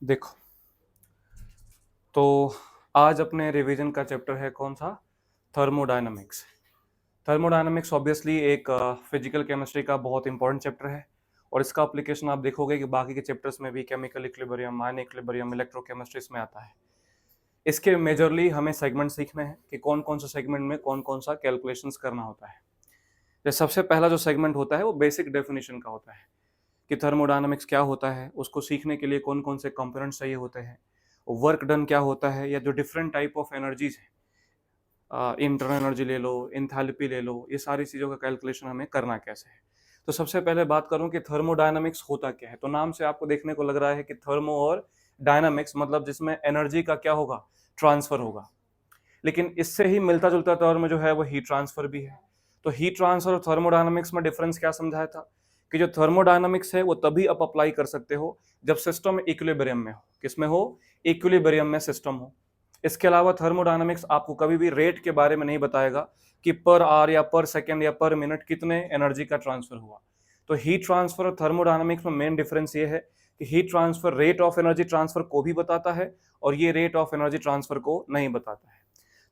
देखो, तो आज अपने रिवीजन का चैप्टर है कौन सा? थर्मोडायनामिक्स। थर्मोडायनामिक्स ऑब्वियसली एक फिजिकल केमिस्ट्री का बहुत इंपॉर्टेंट चैप्टर है और इसका एप्लीकेशन आप देखोगे कि बाकी के चैप्टर्स में भी केमिकल इक्विलिब्रियम, आयन इक्विलिब्रियम, इलेक्ट्रोकेमिस्ट्रीज में आता है। इसके मेजरली हमें सेगमेंट सीखने हैं कि कौन कौन सा सेगमेंट में कौन कौन सा कैलकुलेशंस करना होता है। तो सबसे पहला जो सेगमेंट होता है वो बेसिक डेफिनेशन का होता है कि थर्मोडायनामिक्स क्या होता है, उसको सीखने के लिए कौन कौन से कंपोनेंट्स चाहिए होते हैं, वर्क डन क्या होता है, या जो डिफरेंट टाइप ऑफ एनर्जीज है, इंटरनल एनर्जी ले लो, इंथैल्पी ले लो, ये सारी चीज़ों का कैलकुलेशन हमें करना कैसे है। तो सबसे पहले बात करूं कि थर्मोडायनामिक्स होता क्या है। तो नाम से आपको देखने को लग रहा है कि थर्मो और डायनामिक्स मतलब जिसमें एनर्जी का क्या होगा, ट्रांसफर होगा। लेकिन इससे ही मिलता जुलता टर्म जो है वो हीट ट्रांसफर भी है। तो हीट ट्रांसफर और थर्मोडायनामिक्स में डिफरेंस क्या समझाया था कि जो थर्मोडायनामिक्स है वो तभी आप अप्लाई कर सकते हो जब सिस्टम इक्विलिब्रियम में हो। किसमें हो? इक्विलिब्रियम में सिस्टम हो। इसके अलावा थर्मोडायनामिक्स आपको कभी भी रेट के बारे में नहीं बताएगा कि पर आवर या पर सेकेंड या पर मिनट कितने एनर्जी का ट्रांसफर हुआ। तो हीट ट्रांसफर और थर्मोडायनामिक्स में मेन डिफरेंस ये है कि heat transfer rate of energy transfer को भी बताता है और ये रेट ऑफ एनर्जी ट्रांसफर को नहीं बताता है।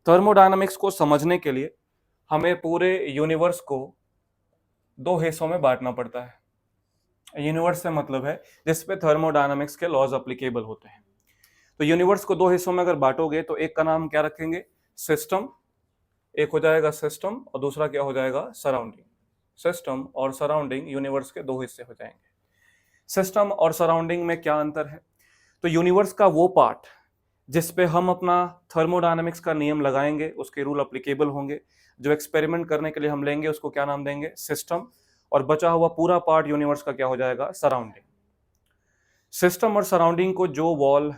थर्मोडायनामिक्स को समझने के लिए हमें पूरे यूनिवर्स को दो हिस्सों में बांटना पड़ता है। यूनिवर्स से मतलब है जिसपे थर्मोडायनामिक्स के लॉज अप्लीकेबल होते हैं। तो यूनिवर्स को दो हिस्सों में अगर बांटोगे तो एक का नाम क्या रखेंगे? सिस्टम। एक हो जाएगा सिस्टम और दूसरा क्या हो जाएगा? सराउंडिंग। सिस्टम और सराउंडिंग यूनिवर्स के दो हिस्से हो जाएंगे। सिस्टम और सराउंडिंग में क्या अंतर है? तो यूनिवर्स का वो पार्ट जिस पे हम अपना थर्मोडायनामिक्स का नियम लगाएंगे, उसके रूल अप्लीकेबल होंगे, जो एक्सपेरिमेंट करने के लिए हम लेंगे उसको क्या नाम देंगे? सिस्टम। और बचा हुआ पूरा पार्ट यूनिवर्स का क्या हो जाएगा? सराउंडिंग। सिस्टम और सराउंडिंग को जो वॉल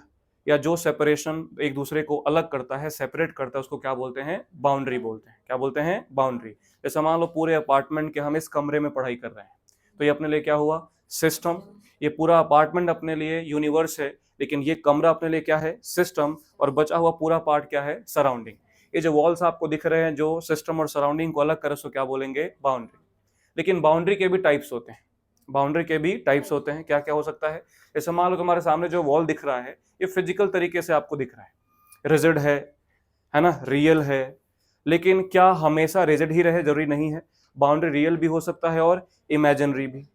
या जो सेपरेशन एक दूसरे को अलग करता है, सेपरेट करता है, उसको क्या बोलते हैं? बाउंड्री बोलते हैं। क्या बोलते हैं? बाउंड्री। जैसे मान लो पूरे अपार्टमेंट के हम इस कमरे में पढ़ाई कर रहे हैं, तो ये अपने लिए क्या हुआ? सिस्टम। ये पूरा अपार्टमेंट अपने लिए यूनिवर्स है, लेकिन ये कमरा अपने लिए क्या है? सिस्टम। और बचा हुआ पूरा पार्ट क्या है? सराउंडिंग। ये जो वॉल्स आपको दिख रहे हैं जो सिस्टम और सराउंडिंग को अलग करे, उसको क्या बोलेंगे? बाउंड्री। लेकिन बाउंड्री के भी टाइप्स होते हैं। बाउंड्री के भी टाइप्स होते हैं। क्या क्या हो सकता है? जैसे मान लो तुम्हारे सामने जो वॉल दिख रहा है ये फिजिकल तरीके से आपको दिख रहा है, रिजिड है ना, रियल है। लेकिन क्या हमेशा रिजिड ही रहे? जरूरी नहीं है। बाउंड्री रियल भी हो सकता है और इमेजिनरी भी।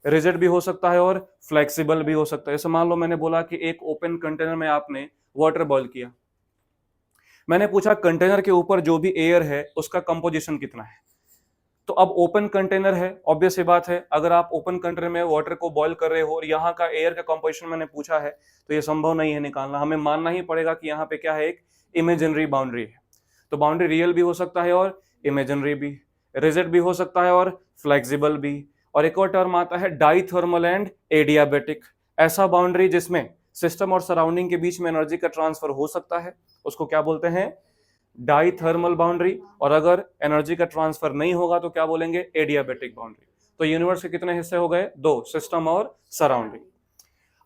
रिजिड भी हो सकता है और फ्लेक्सिबल भी हो सकता है। जैसे मान लो मैंने बोला कि एक ओपन कंटेनर में आपने वाटर बॉईल किया, मैंने पूछा कंटेनर के ऊपर जो भी एयर है उसका कंपोजिशन कितना है। तो अब ओपन कंटेनर है, ऑब्वियस सी बात है, अगर आप ओपन कंटेनर में वाटर को बॉईल कर रहे हो और यहाँ का एयर का कंपोजिशन मैंने पूछा है तो ये संभव नहीं है निकालना। हमें मानना ही पड़ेगा कि यहाँ पे क्या है? एक इमेजिनरी बाउंड्री है। तो बाउंड्री रियल भी हो सकता है और इमेजिनरी भी, रिजिड भी हो सकता है और फ्लेक्सिबल भी। और एक और टर्म आता है डाइथर्मल एंड एडियाबेटिक। ऐसा बाउंड्री जिसमें सिस्टम और सराउंडिंग के बीच में एनर्जी का ट्रांसफर हो सकता है, उसको क्या बोलते हैं? डाइथर्मल बाउंड्री। और अगर एनर्जी का ट्रांसफर नहीं होगा तो क्या बोलेंगे? Adiabatic boundary. तो यूनिवर्स के कितने हिस्से हो गए? दो, सिस्टम और सराउंडिंग।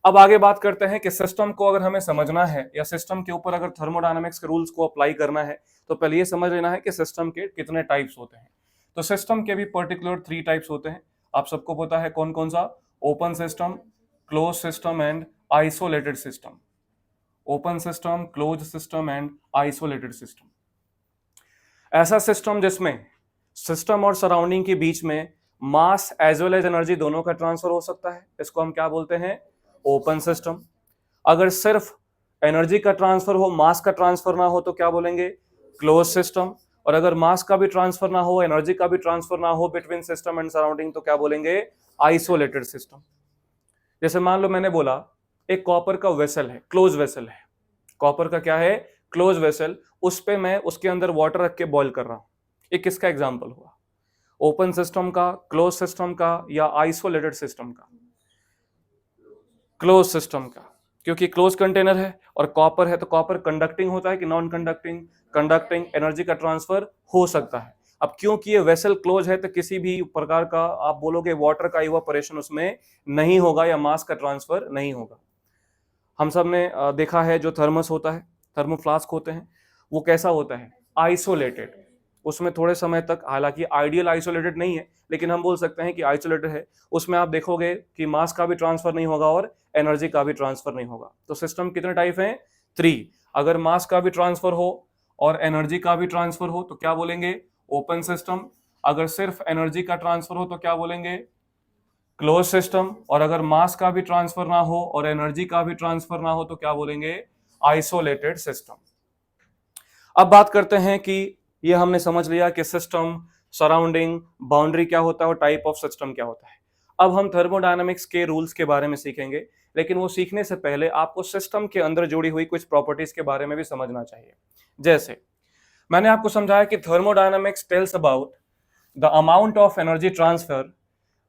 अब आगे बात करते हैं कि सिस्टम को अगर हमें समझना है या सिस्टम के ऊपर अगर थर्मोडायनामिक्स के रूल्स को अप्लाई करना है तो पहले ये समझ लेना है कि सिस्टम के कितने टाइप्स होते हैं। तो सिस्टम के भी पर्टिकुलर 3 टाइप्स होते हैं। आप सबको पता है कौन कौन सा? Open system, close system and isolated system. Open system, close system and isolated system. ऐसा सिस्टम जिसमें सिस्टम और सराउंडिंग के बीच में mass as well as energy दोनों का ट्रांसफर हो सकता है, इसको हम क्या बोलते हैं? Open system. अगर सिर्फ एनर्जी का ट्रांसफर हो, मास का ट्रांसफर ना हो तो क्या बोलेंगे? Close system. और अगर मास का भी ट्रांसफर ना हो, एनर्जी का भी ट्रांसफर ना हो बिटवीन सिस्टम एंड सराउंडिंग तो क्या बोलेंगे? Isolated system. जैसे मान लो मैंने बोला एक कॉपर का वेसल है, क्लोज वेसल है। कॉपर का क्या है? Close vessel. उस पे मैं उसके अंदर वाटर रख के बॉईल कर रहा हूं। ये किसका एग्जांपल हुआ? ओपन सिस्टम का, क्लोज सिस्टम का, या आइसोलेटेड सिस्टम का? क्लोज सिस्टम का, क्योंकि क्लोज कंटेनर है और कॉपर है। तो कॉपर कंडक्टिंग होता है कि नॉन कंडक्टिंग? कंडक्टिंग। एनर्जी का ट्रांसफर हो सकता है। अब क्योंकि ये वेसल क्लोज है तो किसी भी प्रकार का आप बोलोगे वाटर का इवापोरेशन उसमें नहीं होगा या मास का ट्रांसफर नहीं होगा। हम सब ने देखा है जो थर्मस होता है, थर्मोफ्लास्क होते हैं, वो कैसा होता है? आइसोलेटेड। उसमें थोड़े समय तक, हालांकि आइडियल आइसोलेटेड नहीं है लेकिन हम बोल सकते हैं कि आइसोलेटेड है, उसमें आप देखोगे कि मास का भी ट्रांसफर नहीं होगा और एनर्जी का भी ट्रांसफर नहीं होगा। तो सिस्टम कितने टाइप हैं? 3। अगर मास का भी ट्रांसफर हो और एनर्जी का भी ट्रांसफर हो तो क्या बोलेंगे? Open system. अगर सिर्फ एनर्जी का ट्रांसफर हो तो क्या बोलेंगे? Close system. और अगर मास का भी ट्रांसफर ना हो और एनर्जी का भी ट्रांसफर ना हो तो क्या बोलेंगे? Isolated system. अब बात करते हैं कि ये हमने समझ लिया कि सिस्टम, सराउंडिंग, बाउंड्री क्या होता है और टाइप ऑफ सिस्टम क्या होता है। अब हम थर्मोडायनामिक्स के रूल्स के बारे में सीखेंगे, लेकिन वो सीखने से पहले आपको सिस्टम के अंदर जुड़ी हुई कुछ प्रॉपर्टीज के बारे में भी समझना चाहिए। जैसे मैंने आपको समझाया कि thermodynamics tells about the amount of energy transfer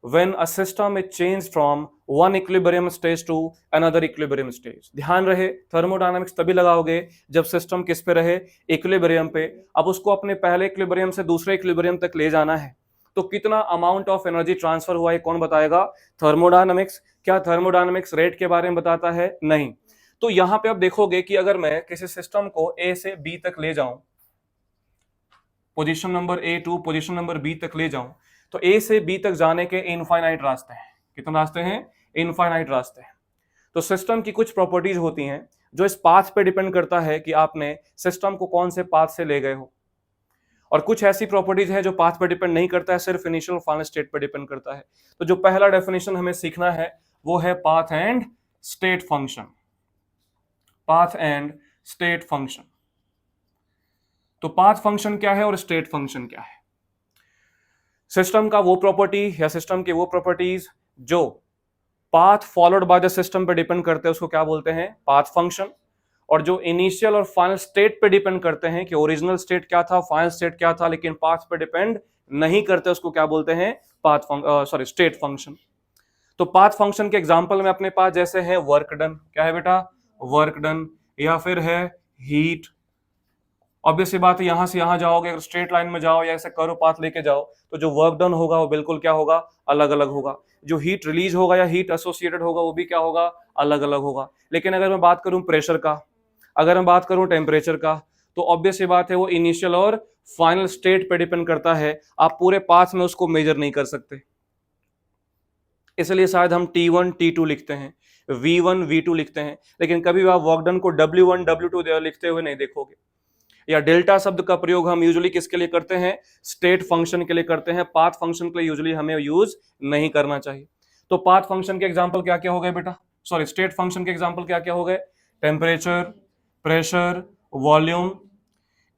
when a system is changed from one equilibrium stage to another equilibrium stage। ध्यान रहे, थर्मोडायनामिक्स तभी लगाओगे जब सिस्टम किस पे रहे? इक्विलिब्रियम पे। अब उसको अपने पहले इक्विलिब्रियम से दूसरे इक्विलिब्रियम तक ले जाना है, तो कितना अमाउंट ऑफ एनर्जी ट्रांसफर हुआ है कौन बताएगा? थर्मोडायनामिक्स। क्या थर्मोडायनामिक्स रेट के बारे में बताता है? नहीं। तो यहां पे अब देखोगे कि अगर मैं किसी सिस्टम को ए से बी तक ले जाऊं, position number A to position number B तक ले जाऊं, तो ए से बी तक जाने के इनफाइनाइट रास्ते हैं। कितने रास्ते हैं? इनफाइनाइट रास्ते हैं। तो सिस्टम की कुछ प्रॉपर्टीज होती हैं जो इस पाथ पे डिपेंड करता है कि आपने सिस्टम को कौन से पाथ से ले गए हो, और कुछ ऐसी प्रॉपर्टीज है जो पाथ पे डिपेंड नहीं करता है, सिर्फ इनिशियल फाइनल स्टेट पे डिपेंड करता है। तो जो पहला डेफिनेशन हमें सीखना है वो है path and state function. Path and state function. तो पाथ फंक्शन क्या है और स्टेट फंक्शन क्या है? सिस्टम का वो प्रॉपर्टी या सिस्टम की वो प्रॉपर्टीज जो path followed by the system पे डिपेंड करते हैं उसको क्या बोलते हैं? Path function. और जो इनिशियल और फाइनल स्टेट पे डिपेंड करते हैं कि ओरिजिनल स्टेट क्या था, फाइनल स्टेट क्या था, लेकिन पाथ पे डिपेंड नहीं करते, उसको क्या बोलते हैं? State function. तो पाथ फंक्शन के एग्जांपल में अपने पास जैसे है वर्क डन। क्या है बेटा? Work done. या फिर है हीट। ऑब्वियसली बात है, यहां से यहां जाओगे, अगर स्ट्रेट लाइन में जाओ या ऐसे कर्व पाथ लेके जाओ तो जो वर्क डन होगा वो बिल्कुल क्या होगा? अलग अलग होगा। जो हीट रिलीज होगा या हीट एसोसिएटेड होगा वो भी क्या होगा? अलग अलग होगा। लेकिन अगर मैं बात करूं प्रेशर का, अगर मैं बात करूं टेम्परेचर का, तो ऑब्वियस सी बात है वो इनिशियल और फाइनल स्टेट पे डिपेंड करता है। आप पूरे पाथ में उसको मेजर नहीं कर सकते, इसलिए शायद हम T1 T2 लिखते हैं, V1 V2 लिखते हैं, लेकिन कभी भी आप वर्क डन को W1 W2 लिखते हुए नहीं देखोगे। या डेल्टा शब्द का प्रयोग हम यूजुअली किसके लिए करते हैं? स्टेट फंक्शन के लिए करते हैं। पाथ फंक्शन के लिए यूजुअली हमें यूज नहीं करना चाहिए। तो पाथ फंक्शन के एग्जांपल क्या क्या हो गए बेटा? सॉरी, स्टेट फंक्शन के एग्जांपल क्या क्या हो गए? Temperature, pressure, volume,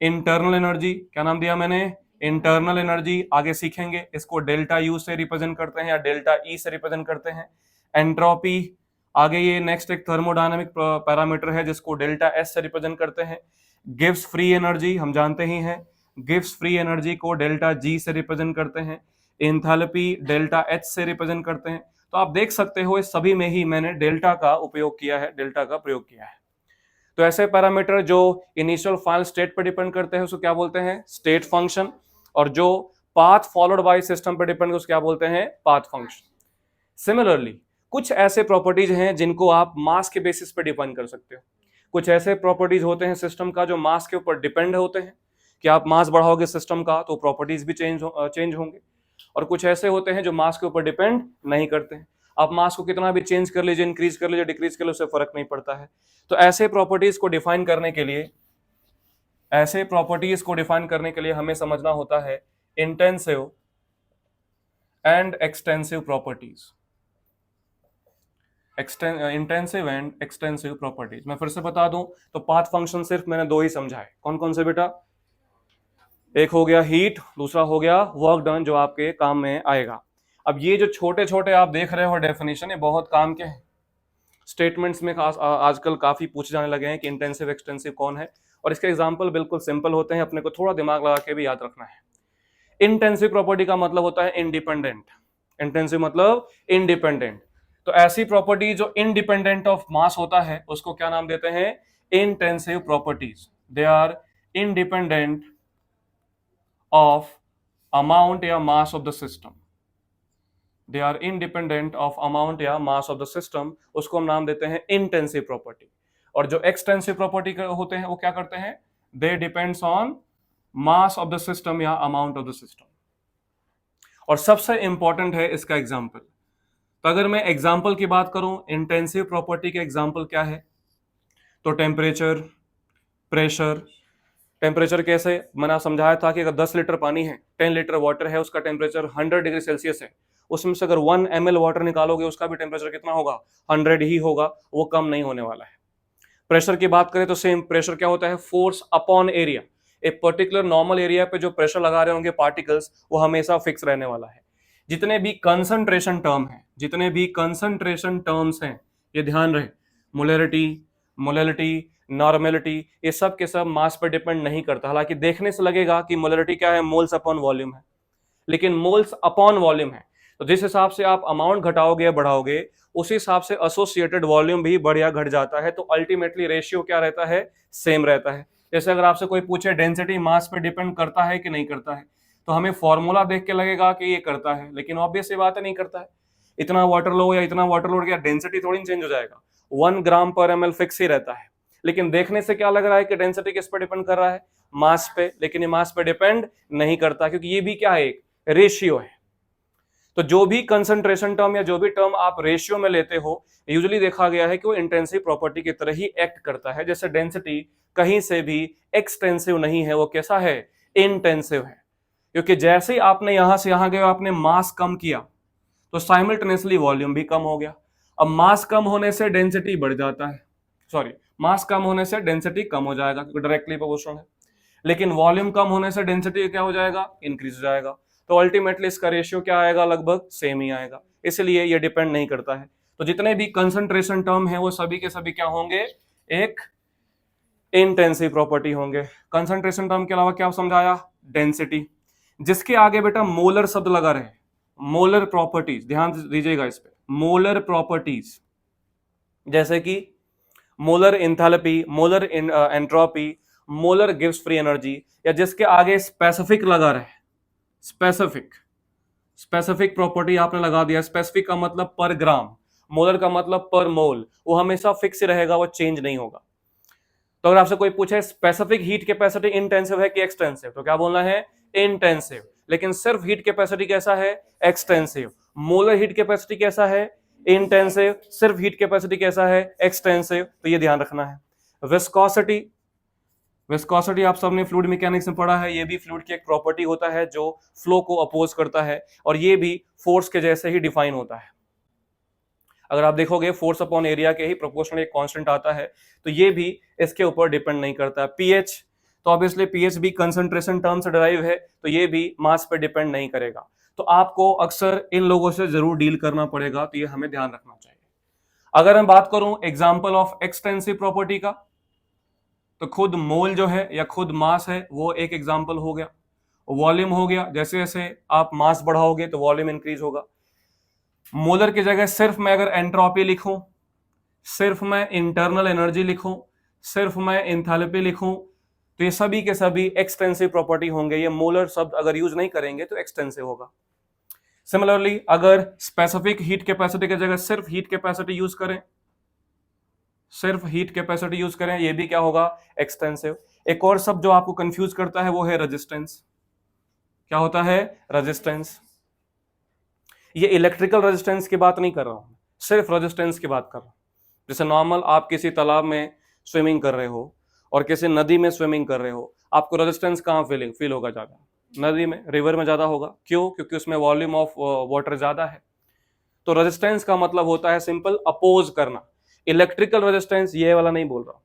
internal energy. क्या नाम दिया मैंने? Internal energy. आगे सीखेंगे इसको डेल्टा यू से रिप्रेजेंट करते हैं या डेल्टा ई से रिप्रेजेंट करते हैं। एंट्रोपी। आगे ये नेक्स्ट एक थर्मोडायनामिक पैरामीटर है जिसको डेल्टा एस से रिप्रेजेंट करते हैं। गिव्स फ्री एनर्जी हम जानते ही हैं, गिव्स फ्री एनर्जी को डेल्टा जी से रिप्रेजेंट करते हैं। एंथैल्पी डेल्टा एच से रिप्रेजेंट करते हैं। तो आप देख सकते हो इस सभी में ही मैंने डेल्टा का उपयोग किया है, डेल्टा का प्रयोग किया है। तो ऐसे पैरामीटर जो इनिशियल फाइनल स्टेट पर डिपेंड करते हैं उसको क्या बोलते हैं? State function. और जो पाथ फॉलोड बाय सिस्टम पर डिपेंड उसको क्या बोलते हैं? Path function. सिमिलरली कुछ ऐसे प्रॉपर्टीज हैं जिनको आप मास के बेसिस पे डिफाइन कर सकते हो। कुछ ऐसे प्रॉपर्टीज होते हैं सिस्टम का जो मास के ऊपर डिपेंड होते हैं कि आप मास बढ़ाओगे सिस्टम का तो प्रॉपर्टीज भी चेंज होंगे। और कुछ ऐसे होते हैं जो मास के ऊपर डिपेंड नहीं करते हैं, आप मास को कितना भी चेंज कर लीजिए, इंक्रीज कर लीजिए, डिक्रीज कर लीजिए, उससे फर्क नहीं पड़ता है। तो ऐसे प्रॉपर्टीज को डिफाइन करने के लिए हमें समझना होता है intensive and extensive properties. Intensive and extensive properties मैं फिर से बता दूं तो पाथ फंक्शन सिर्फ मैंने दो ही समझाए। कौन कौन से बेटा? एक हो गया हीट, दूसरा हो गया वर्क डन जो आपके काम में आएगा। अब ये जो छोटे छोटे आप देख रहे हो डेफिनेशन, ये बहुत काम के हैं। स्टेटमेंट्स में आजकल काफी पूछे जाने लगे हैं कि इंटेंसिव एक्सटेंसिव कौन है, और इसके एग्जाम्पल बिल्कुल सिंपल होते हैं, अपने को थोड़ा दिमाग लगा के भी याद रखना है। इंटेंसिव प्रॉपर्टी का मतलब होता है इंडिपेंडेंट। इंटेंसिव मतलब इंडिपेंडेंट। तो ऐसी प्रॉपर्टी जो इंडिपेंडेंट ऑफ मास होता है उसको क्या नाम देते हैं? Intensive properties. They are independent of amount या mass of the system. They are independent of amount या मास ऑफ द सिस्टम, उसको हम नाम देते हैं इंटेंसिव प्रॉपर्टी। और जो एक्सटेंसिव प्रॉपर्टी होते हैं वो क्या करते हैं? They depends on mass of the system या अमाउंट ऑफ द सिस्टम। और सबसे इंपॉर्टेंट है इसका एग्जाम्पल। तो अगर मैं एग्जाम्पल की बात करूं, इंटेंसिव प्रॉपर्टी के एग्जाम्पल क्या है? तो टेम्परेचर, प्रेशर। टेम्परेचर कैसे मैंने समझाया था कि अगर 10 लीटर पानी है, 10 लीटर वाटर है, उसका टेम्परेचर 100 डिग्री सेल्सियस है, उसमें से अगर 1 ml वाटर निकालोगे उसका भी टेम्परेचर कितना होगा? 100 ही होगा, वो कम नहीं होने वाला है। प्रेशर की बात करें तो सेम, प्रेशर क्या होता है? Force upon area. एक पर्टिकुलर नॉर्मल एरिया पे जो प्रेशर लगा रहे होंगे पार्टिकल्स, वो हमेशा फिक्स रहने वाला है। जितने भी कंसंट्रेशन टर्म है, जितने भी कंसंट्रेशन टर्म्स हैं, ये ध्यान रहे, मोलरिटी, मोलैलिटी, नॉर्मेलिटी, ये सब के सब मास पर डिपेंड नहीं करता। हालांकि देखने से लगेगा कि मोलरिटी क्या है? मोल्स अपॉन वॉल्यूम है, लेकिन मोल्स अपॉन वॉल्यूम है। तो जिस हिसाब से आप अमाउंट घटाओगे या बढ़ाओगे, उसी हिसाब से एसोसिएटेड वॉल्यूम भी बढ़ या घट जाता है। तो अल्टीमेटली रेशियो क्या रहता है? सेम रहता है। जैसे अगर आपसे कोई पूछे डेंसिटी मास पे डिपेंड करता है कि नहीं करता है, तो हमें फॉर्मूला देख के लगेगा कि ये करता है, लेकिन ऑब्वियस सी बात है नहीं करता है। इतना वाटर लो या इतना वाटर लो, क्या डेंसिटी थोड़ी चेंज हो जाएगा? 1 ग्राम पर ml फिक्स ही रहता है। लेकिन देखने से क्या लग रहा है कि डेंसिटी किस पर डिपेंड कर रहा है? मास पे। लेकिन ये मास पे डिपेंड नहीं करता, क्योंकि ये भी क्या है? एक रेशियो है। तो जो भी कंसंट्रेशन टर्म या जो भी टर्म आप रेशियो में लेते हो, यूजुअली देखा गया है कि वो इंटेंसिव प्रॉपर्टी की तरह ही एक्ट करता है। जैसे डेंसिटी कहीं से भी एक्सटेंसिव नहीं है, वो कैसा है? इंटेंसिव है। क्योंकि जैसे ही आपने यहां से यहां गए, आपने मास कम किया, तो साइमल्टेनियसली वॉल्यूम भी कम हो गया। अब मास कम होने से डेंसिटी बढ़ जाता है, सॉरी, मास कम होने से डेंसिटी कम हो जाएगा, क्योंकि डायरेक्टली प्रोपोर्शनल है। लेकिन वॉल्यूम कम होने से डेंसिटी क्या हो जाएगा? इंक्रीज हो जाएगा। तो अल्टीमेटली इसका रेशियो क्या आएगा? लगभग सेम ही आएगा। इसलिए ये डिपेंड नहीं करता है। तो जितने भी कंसंट्रेशन टर्म है वो सभी के सभी क्या होंगे? एक इंटेंसिव प्रॉपर्टी होंगे। कंसंट्रेशन टर्म के अलावा क्या समझाया? डेंसिटी। जिसके आगे बेटा मोलर शब्द लगा रहे, मोलर प्रॉपर्टीज, ध्यान दीजिएगा इस पे। मोलर प्रॉपर्टीज जैसे कि molar enthalpy, molar entropy, molar gives free energy, या जिसके आगे स्पेसिफिक लगा रहे, स्पेसिफिक, स्पेसिफिक प्रॉपर्टी आपने लगा दिया। स्पेसिफिक का मतलब पर ग्राम, मोलर का मतलब पर मोल, वो हमेशा फिक्स रहेगा, वो चेंज नहीं होगा। तो अगर आपसे कोई पूछे स्पेसिफिक हीट कैपेसिटी इंटेंसिव है कि एक्सटेंसिव, तो क्या बोलना है? इंटेंसिव। लेकिन सिर्फ हीट कैपेसिटी कैसा है? एक्सटेंसिव। मोलर हीट कैपेसिटी कैसा है? इंटेंसिव। सिर्फ हीट कैपेसिटी कैसा है? एक्सटेंसिव। तो ये ध्यान रखना है। विस्कोसिटी, विस्कोसिटी आप सबने फ्लूइड मैकेनिक्स में पढ़ा है, ये भी फ्लूइड की एक प्रॉपर्टी होता है जो फ्लो को अपोज करता है, और ये भी फोर्स के जैसे ही डिफाइन होता है। अगर आप देखोगे फोर्स अपॉन एरिया के ही प्रोपोर्शनल एक कांस्टेंट आता है, तो ये भी इसके ऊपर डिपेंड नहीं करता। पीएच, तो ऑब्वियसली पीएच भी कंसंट्रेशन टर्म से डिराइव है, तो ये भी मास पे डिपेंड नहीं करेगा। तो आपको अक्सर इन लोगों से जरूर डील करना पड़ेगा, तो ये हमें ध्यान रखना चाहिए। अगर मैं बात करूं एग्जांपल ऑफ एक्सटेंसिव प्रॉपर्टी का, तो खुद मोल जो है या खुद मास है वो एक एग्जांपल हो गया। वॉल्यूम हो गया, जैसे जैसे आप मास बढ़ाओगे तो वॉल्यूम इंक्रीज होगा। मोलर की जगह सिर्फ मैं अगर एंट्रोपी लिखूं, सिर्फ मैं इंटरनल एनर्जी लिखूं, सिर्फ मैं एंथैल्पी लिखूं, तो ये सभी के सभी एक्सटेंसिव प्रॉपर्टी होंगे। ये मोलर शब्द अगर यूज नहीं करेंगे तो एक्सटेंसिव होगा। सिमिलरली अगर स्पेसिफिक हीट कैपेसिटी की जगह सिर्फ हीट कैपेसिटी यूज करें, सिर्फ हीट कैपेसिटी यूज करें, ये भी क्या होगा? एक्सटेंसिव। एक और शब्द जो आपको कंफ्यूज करता है वो है रेजिस्टेंस। क्या होता है? रेजिस्टेंस। ये इलेक्ट्रिकल रेजिस्टेंस की बात नहीं कर रहा हूं, सिर्फ रेजिस्टेंस की बात कर रहा हूं। जैसे नॉर्मल आप किसी तालाब में स्विमिंग कर रहे हो और किसी नदी में स्विमिंग कर रहे हो, आपको रेजिस्टेंस कहाँ फील होगा ज्यादा? नदी में, रिवर में ज्यादा होगा। क्यों? क्योंकि उसमें वॉल्यूम ऑफ वाटर ज्यादा है। तो रेजिस्टेंस का मतलब होता है सिंपल, अपोज करना। इलेक्ट्रिकल रेजिस्टेंस ये वाला नहीं बोल रहा,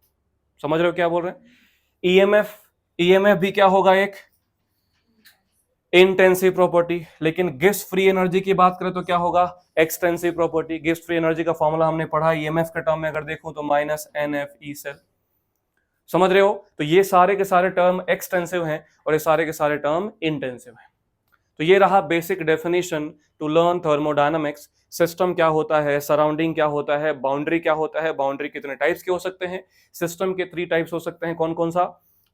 समझ रहे हो क्या बोल रहे हैं? ईएमएफ, ईएमएफ भी क्या होगा? एक इंटेंसिव प्रॉपर्टी। लेकिन गिव्स फ्री एनर्जी की बात करें तो क्या होगा? Extensive property. Gives free energy का फॉर्मूला हमने पढ़ा ईएमएफ के टर्म में अगर देखूं तो -NF E सेल। समझ रहे हो? तो ये सारे के सारे टर्म एक्सटेंसिव हैं और ये सारे के सारे टर्म इंटेंसिव हैं। तो ये रहा basic definition to learn thermodynamics. System क्या होता है, सराउंडिंग क्या होता है, बाउंड्री क्या होता है, बाउंड्री कितने टाइप्स के हो सकते हैं। सिस्टम के 3 टाइप्स हो सकते हैं, कौन कौन सा?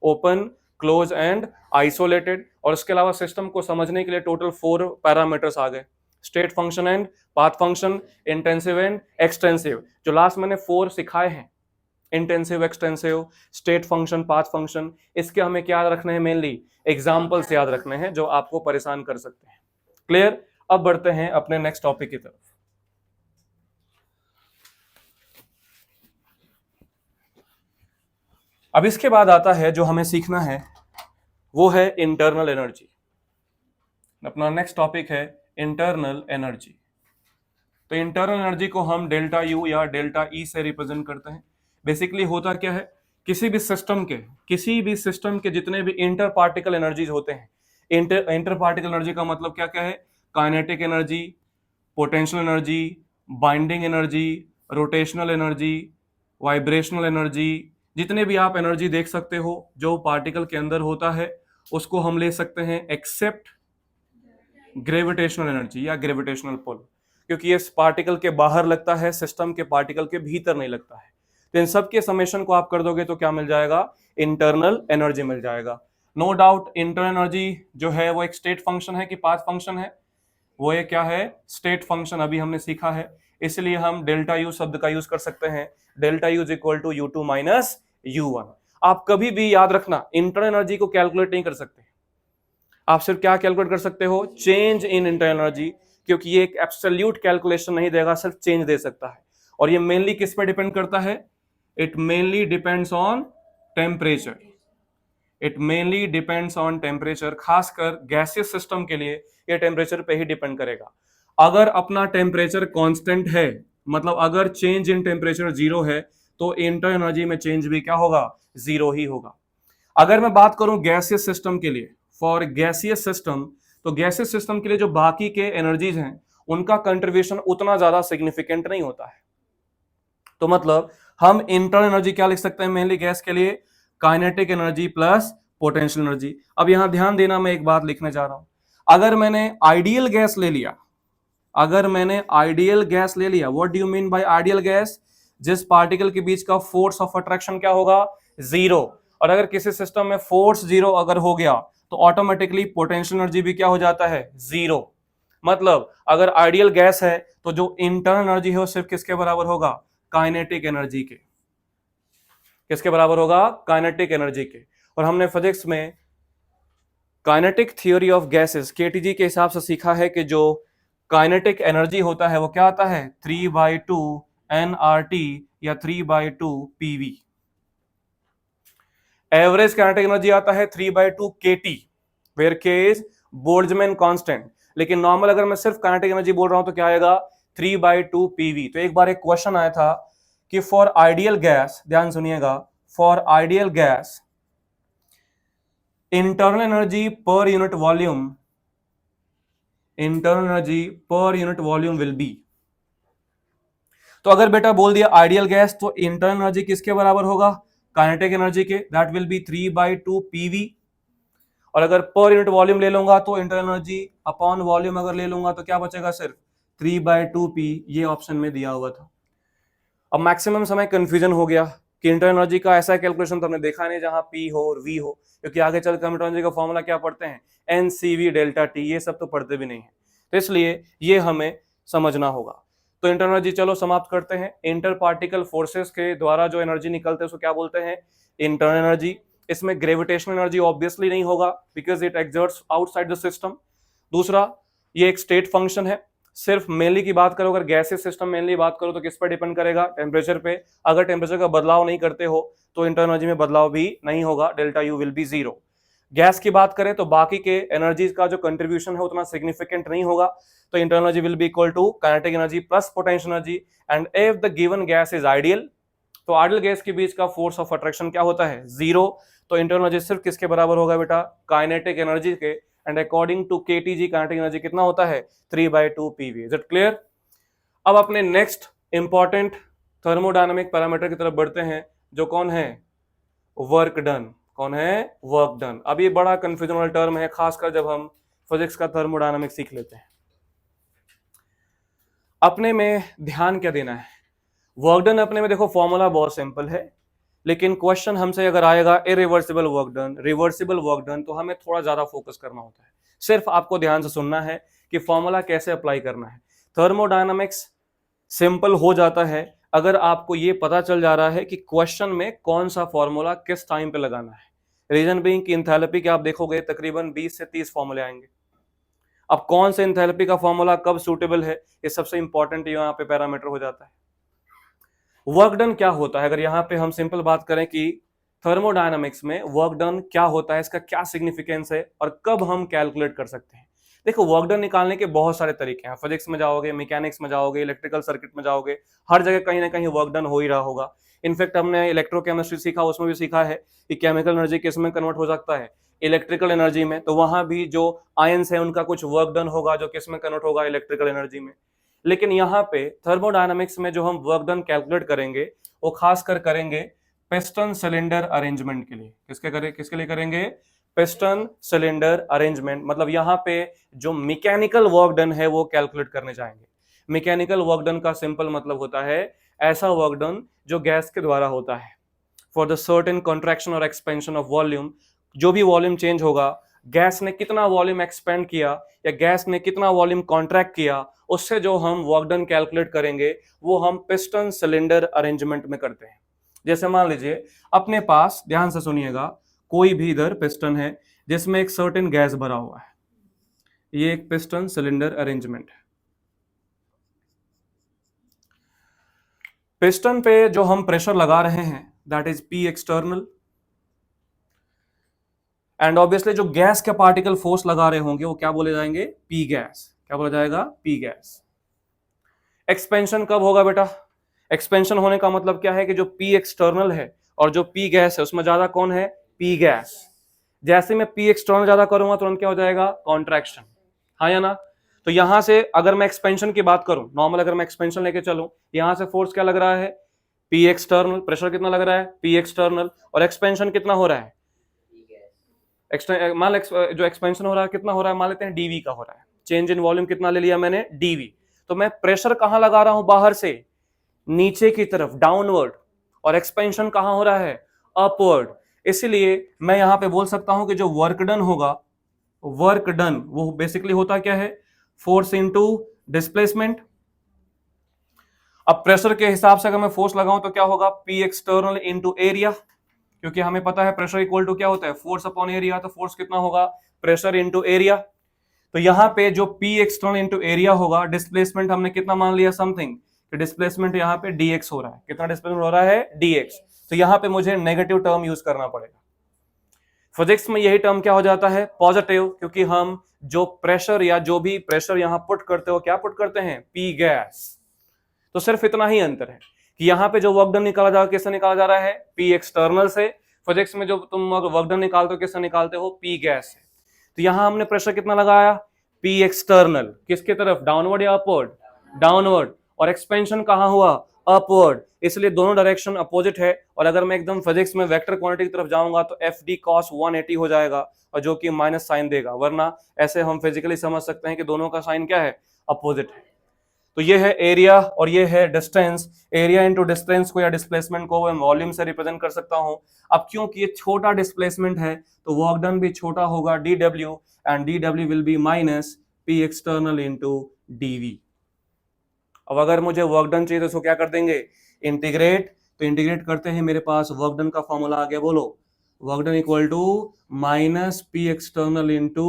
Open, close and isolated. और इसके अलावा सिस्टम को समझने के लिए टोटल 4 पैरामीटर्स आ गए, state function and path function, intensive and extensive. जो लास्ट मैंने 4 सिखाए हैं, intensive, extensive, state function, path function, इसके हमें क्या याद रखने हैं? मेनली एग्जाम्पल्स याद रखने हैं जो आपको परेशान कर सकते हैं। क्लियर? अब बढ़ते हैं अपने नेक्स्ट टॉपिक की तरफ। अब इसके बाद आता है जो हमें सीखना है, वो है इंटरनल एनर्जी। अपना नेक्स्ट टॉपिक है इंटरनल एनर्जी। तो इंटरनल एनर्जी को हम डेल्टा यू या डेल्टा ई से रिप्रेजेंट करते हैं। बेसिकली होता क्या है, किसी भी सिस्टम के जितने भी इंटर पार्टिकल एनर्जीज होते हैं, इंटर पार्टिकल एनर्जी का मतलब क्या क्या है? Kinetic energy, potential energy, binding energy, rotational energy, vibrational energy, जितने भी आप एनर्जी देख सकते हो जो पार्टिकल के अंदर होता है, उसको हम ले सकते हैं एक्सेप्ट ग्रेविटेशनल एनर्जी या ग्रेविटेशनल पुल, क्योंकि ये पार्टिकल के बाहर लगता है, सिस्टम के पार्टिकल के भीतर नहीं लगता है। तो इन सब के समेशन को आप कर दोगे तो क्या मिल जाएगा? इंटरनल एनर्जी मिल जाएगा। नो डाउट इंटरनल एनर्जी जो है वो एक स्टेट फंक्शन है कि पाथ फंक्शन है? वो ये क्या है? स्टेट फंक्शन अभी हमने सीखा है, इसलिए हम डेल्टा यू शब्द का यूज कर सकते हैं। Delta U is equal to U two minus U one. आप कभी भी याद रखना, इंटरनल एनर्जी को कैलकुलेट नहीं कर सकते, आप सिर्फ क्या कैलकुलेट कर सकते हो? चेंज इन इंटरनल एनर्जी, क्योंकि ये एक एब्सोल्यूट कैलकुलेशन नहीं देगा, सिर्फ चेंज दे सकता है। और ये मेनली किस पे डिपेंड करता है? It mainly depends on temperature. It mainly depends on temperature, खासकर गैसियस सिस्टम के लिए ये टेम्परेचर पे ही डिपेंड करेगा। अगर अपना टेम्परेचर कांस्टेंट है, मतलब अगर चेंज इन टेम्परेचर जीरो है, तो इंटरनल एनर्जी में चेंज भी क्या होगा? जीरो ही होगा। अगर मैं बात करूं गैसियस सिस्टम के लिए, फॉर गैसियस सिस्टम, तो गैसियस सिस्टम के लिए जो बाकी के एनर्जीज हैं उनका कंट्रीब्यूशन उतना ज्यादा सिग्निफिकेंट नहीं होता है। तो मतलब हम इंटरनल एनर्जी क्या लिख सकते हैं मेनली गैस के लिए? Kinetic energy plus potential energy. अब यहां ध्यान देना, मैं एक बात लिखने जा रहा हूं, अगर मैंने आइडियल गैस ले लिया, what do you mean by ideal gas? जिस पार्टिकल के बीच का फोर्स ऑफ अट्रैक्शन क्या होगा? जीरो। और अगर किसी सिस्टम में फोर्स जीरो अगर हो गया तो ऑटोमेटिकली पोटेंशियल एनर्जी भी क्या हो जाता है? जीरो। मतलब अगर आइडियल गैस है तो जो इंटरनल एनर्जी है वो सिर्फ किसके बराबर होगा? काइनेटिक एनर्जी के। किसके बराबर होगा? काइनेटिक एनर्जी के। और हमने फिजिक्स में kinetic theory of gases KTG के हिसाब से सीखा है कि जो काइनेटिक एनर्जी होता है वो क्या आता है? 3/2 nRT या 3/2 PV। एवरेज काइनेटिक एनर्जी आता है 3/2 kT, where k is Boltzmann constant. लेकिन नॉर्मल अगर मैं सिर्फ काइनेटिक एनर्जी बोल रहा हूं तो क्या आएगा? 3/2 PV। तो एक बार एक क्वेश्चन आया था कि फॉर आइडियल गैस, ध्यान सुनिएगा, for ideal gas internal energy per unit volume will be. तो अगर बेटा बोल दिया आइडियल गैस तो इंटरनल एनर्जी किसके बराबर होगा? काइनेटिक एनर्जी के, दैट विल बी 3/2 PV। और अगर पर यूनिट वॉल्यूम ले लूंगा तो इंटरनल एनर्जी अपॉन वॉल्यूम अगर ले लूंगा तो क्या बचेगा? सिर्फ 3/2 P। ये ऑप्शन में दिया हुआ था। अब मैक्सिमम समय कंफ्यूजन हो गया कि इंटरनल एनर्जी का ऐसा कैलकुलेशन तो हमने देखा नहीं जहां P हो और V हो, क्योंकि आगे चल इंटरनल एनर्जी का फॉर्मूला क्या पढ़ते हैं? NCV डेल्टा T, ये सब तो पढ़ते भी नहीं है, तो इसलिए ये हमें समझना होगा। तो इंटरनल एनर्जी चलो समाप्त करते हैं। इंटर पार्टिकल फोर्सेस के द्वारा जो एनर्जी निकलते हैं उसको क्या बोलते हैं? Internal energy. इसमें ग्रेविटेशनल एनर्जी ऑब्वियसली नहीं होगा because it exerts outside the system. दूसरा, ये एक स्टेट फंक्शन है। सिर्फ मेनली की बात करो, अगर गैसेस सिस्टम मेनली बात करो तो किस पर डिपेंड करेगा? टेम्परेचर पे। अगर टेम्परेचर का बदलाव नहीं करते हो तो इंटरनल एनर्जी में बदलाव भी नहीं होगा, delta U will be zero. Gas की बात करें तो बाकी के एनर्जीज का जो कंट्रीब्यूशन है उतना सिग्निफिकेंट नहीं होगा, तो internal energy will be equal to kinetic energy plus potential energy. And if the given gas is ideal, तो आइडियल गैस के बीच का फोर्स ऑफ अट्रैक्शन क्या होता है? जीरो। तो इंटरनल एनर्जी सिर्फ किसके बराबर होगा बेटा? काइनेटिक एनर्जी के। And according to KTG kinetic energy कितना होता है? 3/2 PV। Is it clear? अब अपने नेक्स्ट इंपॉर्टेंट थर्मोडायनामिक पैरामीटर की तरफ बढ़ते हैं, जो कौन है? Work done. कौन है? Work done. अब ये बड़ा कंफ्यूजन वाला टर्म है, खासकर जब हम फिजिक्स का थर्मोडायनामिक सीख लेते हैं। अपने में ध्यान क्या देना है? वर्क डन अपने में देखो फॉर्मूला बहुत सिंपल है, लेकिन क्वेश्चन हमसे अगर आएगा irreversible work done, reversible work done, तो हमें थोड़ा ज्यादा फोकस करना होता है। सिर्फ आपको ध्यान से सुनना है कि फॉर्मूला कैसे अप्लाई करना है। थर्मोडायनामिक्स सिंपल हो जाता है अगर आपको ये पता चल जा रहा है कि क्वेश्चन में कौन सा फॉर्मूला किस टाइम पे लगाना है। रीजन बीइंग कि एंथैल्पी के आप देखोगे तकरीबन 20 से 30 फॉर्मूले आएंगे। अब कौन से एंथैल्पी का फॉर्मूला कब सूटेबल है, ये सबसे इंपॉर्टेंट यहाँ पे पैरामीटर हो जाता है। वर्क डन क्या होता है, अगर यहाँ पे हम सिंपल बात करें कि थर्मोडायनामिक्स में वर्क डन क्या होता है, इसका क्या सिग्निफिकेंस है और कब हम कैलकुलेट कर सकते हैं। देखो, वर्क डन निकालने के बहुत सारे तरीके हैं। फिजिक्स में जाओगे, मैकेनिक्स में जाओगे, इलेक्ट्रिकल सर्किट में जाओगे, हर जगह कहीं ना कहीं वर्क डन हो ही रहा होगा। इनफैक्ट हमने इलेक्ट्रोकेमिस्ट्री सीखा, उसमें भी सीखा है कि केमिकल एनर्जी किस में कन्वर्ट हो सकता है, इलेक्ट्रिकल एनर्जी में। तो वहां भी जो आयंस है उनका कुछ वर्क डन होगा जो किस में कन्वर्ट होगा, इलेक्ट्रिकल एनर्जी में। लेकिन यहाँ पे थर्मोडायनामिक्स में जो हम वर्क डन कैलकुलेट करेंगे वो खासकर करेंगे पिस्टन सिलेंडर अरेंजमेंट के लिए। किसके लिए करेंगे? Piston cylinder arrangement. मतलब यहाँ पे जो मैकेनिकल वर्क डन है वो कैलकुलेट करने जाएंगे। मैकेनिकल वर्क डन का सिंपल मतलब होता है ऐसा वर्क डन जो गैस के द्वारा होता है फॉर द सर्टेन कॉन्ट्रैक्शन और एक्सपेंशन ऑफ वॉल्यूम। जो भी वॉल्यूम चेंज होगा, गैस ने कितना वॉल्यूम एक्सपेंड किया या गैस ने कितना वॉल्यूम कॉन्ट्रैक्ट किया, उससे जो हम वर्क डन कैलकुलेट करेंगे वो हम पिस्टन सिलेंडर अरेंजमेंट में करते हैं। जैसे मान लीजिए अपने पास, ध्यान से सुनिएगा, कोई भी इधर पिस्टन है जिसमें एक सर्टेन गैस भरा हुआ है। ये एक पिस्टन सिलेंडर अरेंजमेंट है। पिस्टन पे जो हम प्रेशर लगा रहे हैं that is P external, and obviously जो गैस के पार्टिकल फोर्स लगा रहे होंगे वो क्या बोले जाएंगे? P gas. क्या बोला जाएगा? P gas. एक्सपेंशन कब होगा बेटा? एक्सपेंशन होने का मतलब क्या है कि जो पी एक्सटर्नल है और जो पी गैस है उसमें ज्यादा कौन है? P gas. जैसे मैं पी एक्सटर्नल ज्यादा करूंगा तुरंत क्या हो जाएगा? कॉन्ट्रैक्शन। हाँ या ना? तो यहां से अगर मैं एक्सपेंशन की बात करूं, नॉर्मल अगर मैं एक्सपेंशन लेके चलूं, यहां से फोर्स क्या लग रहा है? P external. प्रेशर कितना लग रहा है? P external. और एक्सपेंशन कितना हो रहा है? जो एक्सपेंशन हो रहा है कितना हो रहा है? मान लेते हैं डीवी का हो रहा है। चेंज इन वॉल्यूम कितना ले लिया मैंने? डीवी। तो मैं प्रेशर कहां लगा रहा हूं? बाहर से नीचे की तरफ, डाउनवर्ड। और एक्सपेंशन कहां हो रहा है? अपवर्ड। इसलिए मैं यहां पे बोल सकता हूं कि जो वर्क डन होगा, वर्क डन वो बेसिकली होता क्या है? Force into displacement. अब प्रेशर के हिसाब से अगर मैं फोर्स लगाऊं तो क्या होगा? पी एक्सटर्नल इनटू एरिया, क्योंकि हमें पता है प्रेशर इक्वल टू क्या होता है? Force upon area. तो फोर्स कितना होगा? Pressure into area. तो यहां पे जो पी एक्सटर्नल इनटू एरिया होगा, डिस्प्लेसमेंट हमने कितना मान लिया? समथिंग। कि डिस्प्लेसमेंट यहाँ पे dx हो रहा है। कितना डिस्प्लेसमेंट हो रहा है? dx। तो यहां पे मुझे नेगेटिव टर्म यूज करना पड़ेगा। फिजिक्स में यही टर्म क्या हो जाता है? पॉजिटिव, क्योंकि हम जो प्रेशर या जो भी प्रेशर यहां पुट करते हो, क्या पुट करते हैं? P gas. तो सिर्फ इतना ही अंतर है कि यहाँ पे जो वर्क डन निकाला जा रहा है किससे निकाला जा रहा है? पी एक्सटर्नल से। फिजिक्स में जो तुम वर्क डन निकालते हो किससे निकालते हो? पी गैस से। तो यहां हमने प्रेशर कितना लगाया? P external. किसके तरफ? डाउनवर्ड या अपवर्ड? डाउनवर्ड। और एक्सपेंशन कहां हुआ? अपवर्ड। इसलिए दोनों डायरेक्शन अपोजिट है। और अगर मैं एकदम फिजिक्स में वेक्टर क्वांटिटी की तरफ जाऊंगा तो एफ डी कॉस 180 हो जाएगा, और जो कि माइनस साइन देगा। वरना ऐसे हम फिजिकली समझ सकते हैं कि दोनों का साइन क्या है? अपोजिट है। तो ये है एरिया और ये है डिस्टेंस। एरिया इंटू डिस्टेंस को या डिस्प्लेसमेंट को मैं वॉल्यूम से रिप्रेजेंट कर सकता हूं। अब क्योंकि ये छोटा डिस्प्लेसमेंट है तो वर्क डन भी छोटा होगा, dw, and dw will be minus P external into dv। अब अगर मुझे वर्क डन चाहिए तो इसको क्या कर देंगे? इंटीग्रेट। तो इंटीग्रेट करते हैं, मेरे पास वर्क डन का फॉर्मूला आ गया। बोलो, work done equal to minus P external into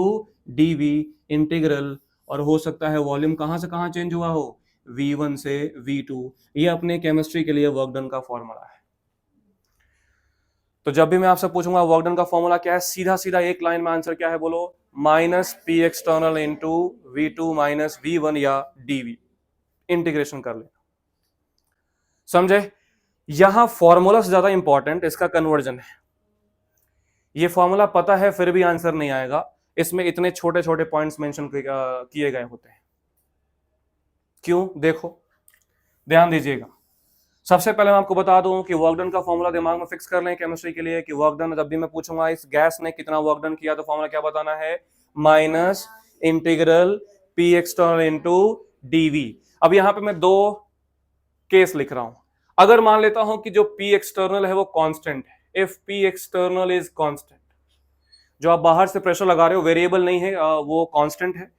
dv integral. और हो सकता है वॉल्यूम कहां से कहां चेंज हुआ हो? V1 से V2। ये अपने केमिस्ट्री के लिए वर्क डन का फॉर्मूला है। तो जब भी मैं आपसे पूछूंगा वर्क डन का फॉर्मूला क्या है, सीधा सीधा एक लाइन में आंसर क्या है? बोलो, minus P external into V2 minus V1 या dV। इंटीग्रेशन कर लेना। समझे? यहां फॉर्मूला से ज्यादा इंपॉर्टेंट इसका कन्वर्जन है। ये फॉर्मूला पता है फिर भी आंसर नहीं आएगा, इसमें इतने छोटे छोटे पॉइंट्स मेंशन किए गए होते हैं। क्यों? देखो, ध्यान दीजिएगा। सबसे पहले मैं आपको बता दूं कि वर्क डन का फॉर्मूला दिमाग में फिक्स कर लें केमिस्ट्री के लिए कि वर्क डन जब भी मैं पूछूंगा इस गैस ने कितना वर्क डन किया तो फॉर्मूला क्या बताना है? Minus integral P external into dv। अब यहां पे मैं दो केस लिख रहा हूं। अगर मान लेता हूं कि जो पी एक्सटर्नल है वो कांस्टेंट है, if P external is constant, जो आप बाहर से प्रेशर लगा रहे हो वेरिएबल नहीं है, वो कांस्टेंट है।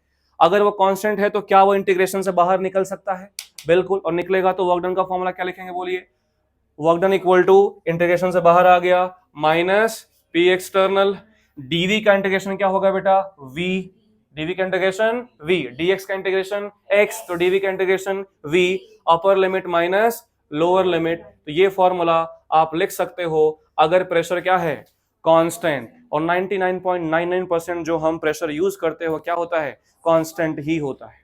अगर वो कांस्टेंट है तो क्या वो इंटीग्रेशन से बाहर निकल सकता है? बिल्कुल, और निकलेगा तो वर्क डन का फॉर्मूला क्या लिखेंगे बोलिए? Work done equal to, integration से बाहर आ गया, माइनस पी एक्सटर्नल, डीवी का इंटीग्रेशन क्या होगा बेटा? वी, डीवी का इंटीग्रेशन वी, डीएक्स का इंटीग्रेशन एक्स, तो डीवी का integration V, upper limit minus lower limit. तो ये फॉर्मूला आप लिख सकते हो अगर प्रेशर क्या है? कांस्टेंट। और 99.99% जो हम प्रेशर यूज करते हो क्या होता है? कांस्टेंट ही होता है।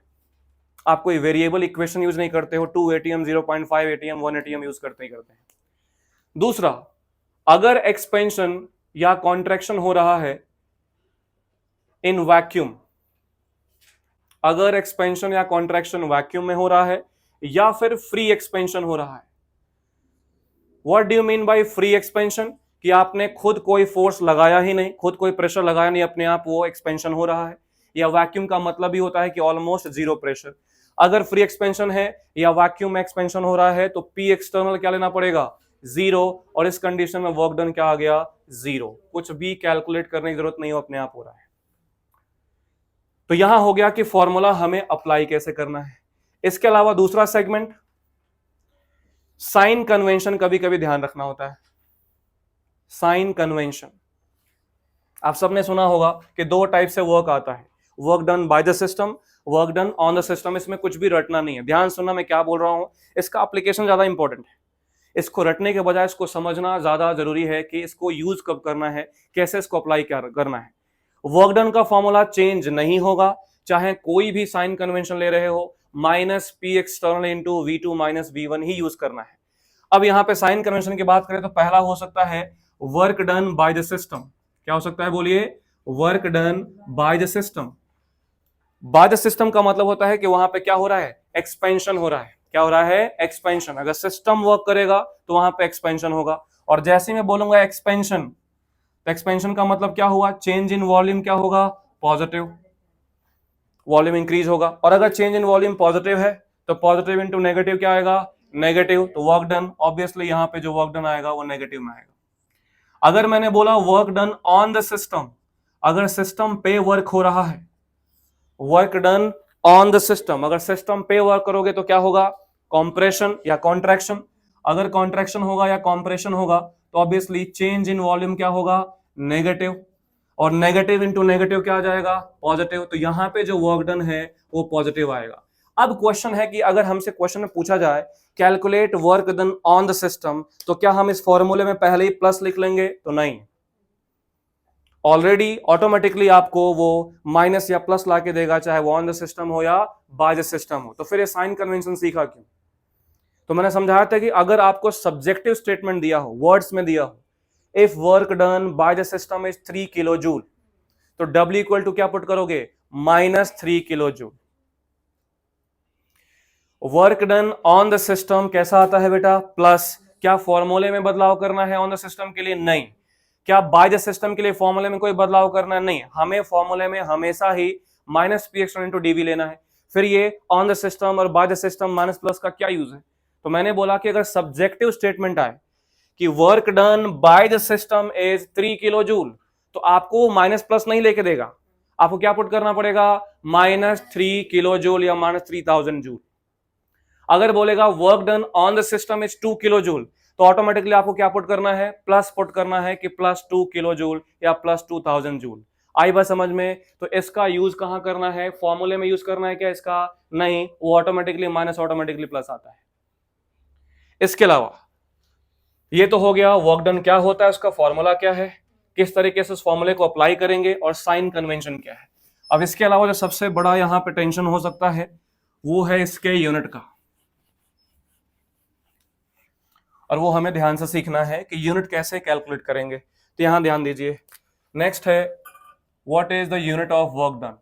आप कोई वेरिएबल इक्वेशन यूज नहीं करते हो, 2 एटीएम, 0.5 एटीएम, 1 एटीएम यूज करते ही करते हैं। दूसरा, अगर एक्सपेंशन या कॉन्ट्रैक्शन हो रहा है इन वैक्यूम, अगर एक्सपेंशन या कॉन्ट्रैक्शन वैक्यूम में हो रहा है या फिर फ्री एक्सपेंशन हो रहा है। What do you mean by free expansion? कि आपने खुद कोई फोर्स लगाया ही नहीं, खुद कोई प्रेशर लगाया नहीं, अपने आप वो एक्सपेंशन हो रहा है। या वैक्यूम का मतलब ही होता है कि ऑलमोस्ट जीरो प्रेशर। अगर फ्री एक्सपेंशन है या वैक्यूम में एक्सपेंशन हो रहा है तो पी एक्सटर्नल क्या लेना पड़ेगा? जीरो। और इस कंडीशन में वर्क डन क्या आ गया? जीरो। कुछ भी कैलकुलेट करने की जरूरत नहीं हो, अपने आप हो रहा है। तो यहां हो गया कि फॉर्मूला हमें अप्लाई कैसे करना है। इसके अलावा दूसरा सेगमेंट, साइन कन्वेंशन कभी कभी ध्यान रखना होता है। साइन कन्वेंशन आप सबने सुना होगा कि दो टाइप से वर्क आता है, work done bye the system, work done on the system. इसमें कुछ भी रटना नहीं है, ध्यान सुनना मैं क्या बोल रहा हूं। इसका एप्लीकेशन ज्यादा इंपॉर्टेंट है। इसको रटने के बजाय इसको समझना ज्यादा जरूरी है कि इसको यूज कब करना है, कैसे इसको अप्लाई करना है। वर्क डन का फॉर्मूला चेंज नहीं होगा, चाहे कोई भी साइन कन्वेंशन ले रहे हो, minus P external into V two minus V one ही यूज करना है। अब यहां पे साइन कन्वेंशन की बात करें तो पहला हो सकता है work done bye the system. क्या हो सकता है बोलिए? Work done bye the system. Bye the system का मतलब होता है कि वहां पे क्या हो रहा है? एक्सपेंशन हो रहा है। क्या हो रहा है? एक्सपेंशन। अगर सिस्टम वर्क करेगा तो वहां पे एक्सपेंशन होगा। और जैसे मैं बोलूंगा एक्सपेंशन, तो एक्सपेंशन का मतलब क्या हुआ? चेंज इन वॉल्यूम क्या होगा? पॉजिटिव, वॉल्यूम इंक्रीज होगा। और अगर चेंज इन वॉल्यूम पॉजिटिव है तो पॉजिटिव इंटू नेगेटिव क्या आएगा? नेगेटिव। तो वर्क डन ऑब्वियसली यहां पे जो वर्क डन आएगा वो नेगेटिव में आएगा। अगर मैंने बोला work done on the system, अगर सिस्टम पे वर्क हो रहा है, work done on the system, अगर सिस्टम पे वर्क करोगे तो क्या होगा? कॉम्प्रेशन या कॉन्ट्रैक्शन। अगर कॉन्ट्रैक्शन होगा या कॉम्प्रेशन होगा तो ऑब्वियसली चेंज इन वॉल्यूम क्या होगा? नेगेटिव। और नेगेटिव इंटू नेगेटिव क्या आ जाएगा? पॉजिटिव। तो यहां पे जो वर्क डन है वो पॉजिटिव आएगा। अब क्वेश्चन है कि अगर हमसे क्वेश्चन में पूछा जाए calculate work done on the system, तो क्या हम इस फॉर्मूले में पहले ही प्लस लिख लेंगे? तो नहीं, ऑलरेडी ऑटोमेटिकली आपको वो माइनस या प्लस ला के देगा, चाहे वो ऑन द सिस्टम हो या बाय द सिस्टम हो। तो फिर ये साइन कन्वेंशन सीखा क्यों? तो मैंने समझाया था कि अगर आपको सब्जेक्टिव स्टेटमेंट दिया हो, वर्ड्स में दिया हो, if work done bye the system is 3 kilo joule, तो W इक्वल टू क्या पुट करोगे? -3 kilo joule. Work done on the system कैसा आता है बेटा? प्लस। क्या फॉर्मूले में बदलाव करना है ऑन द सिस्टम के लिए? नहीं। क्या बाय द सिस्टम के लिए फॉर्मूले में कोई बदलाव करना है? नहीं। हमें फॉर्मूले में हमेशा ही minus P external into DV लेना है। फिर ये ऑन द सिस्टम और by the system minus plus का क्या यूज है? तो मैंने बोला कि अगर सब्जेक्टिव स्टेटमेंट आए कि work done bye the system is 3 kilo joule, तो आपको माइनस प्लस नहीं लेके देगा, आपको क्या पुट करना पड़ेगा? -3 किलो जूल या -3000 जूल। अगर बोलेगा work done on the system is 2 kilo joule, तो ऑटोमेटिकली आपको क्या पुट करना है? प्लस पुट करना है कि +2 किलो जूल या +2000 जूल। आई बात समझ में? तो इसका यूज कहां करना है? फॉर्मूले में यूज करना है क्या इसका? नहीं, वो ऑटोमेटिकली माइनस ऑटोमेटिकली प्लस आता है। इसके अलावा ये तो हो गया वर्क डन क्या होता है, उसका फॉर्मूला क्या है, किस तरीके से उस फॉर्मूले को अप्लाई करेंगे, और साइन कन्वेंशन क्या है। अब इसके अलावा जो सबसे बड़ा यहां पे टेंशन हो सकता है वो है इसके यूनिट का, और वो हमें ध्यान से सीखना है कि यूनिट कैसे कैलकुलेट करेंगे। तो यहां ध्यान दीजिए। नेक्स्ट है what is the unit of work done.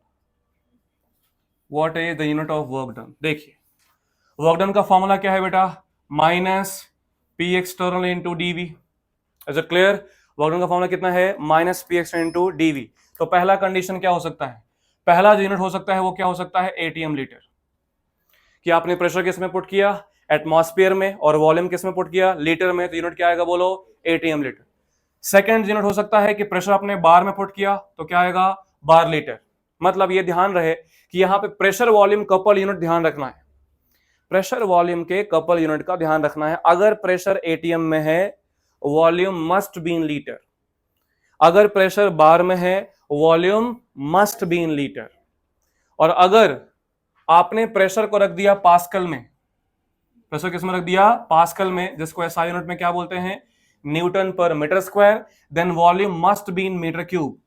What is the unit of work done? देखिए वर्क डन का फॉर्मूला क्या है बेटा? -P external into dV. Is it clear? Work done का फॉर्मूला कितना है? -P external into dV. तो पहला कंडीशन क्या हो सकता है? पहला जो यूनिट हो सकता है वो क्या हो सकता है? ATM litre. कि आपने प्रेशर किस में पुट किया? एटमॉस्फेयर में। और वॉल्यूम किस में पुट किया? लीटर में। तो यूनिट क्या आएगा बोलो? ATM litre. सेकंड यूनिट हो सकता है कि प्रेशर आपने बार में पुट किया, तो क्या आएगा? Bar litre. मतलब ये ध्यान रहे कि यहां पे प्रेशर वॉल्यूम कपल यूनिट ध्यान रखना है। प्रेशर वॉल्यूम के कपल यूनिट का ध्यान रखना है। अगर प्रेशर एटीएम में है, volume must be in litre. अगर प्रेशर बार में है, volume must be in litre. और अगर आपने प्रेशर को रख दिया पास्कल में, प्रेशर किस में रख दिया? पास्कल में, जिसको एसआई यूनिट में क्या बोलते हैं? न्यूटन पर metre square. Then volume must be in metre cube.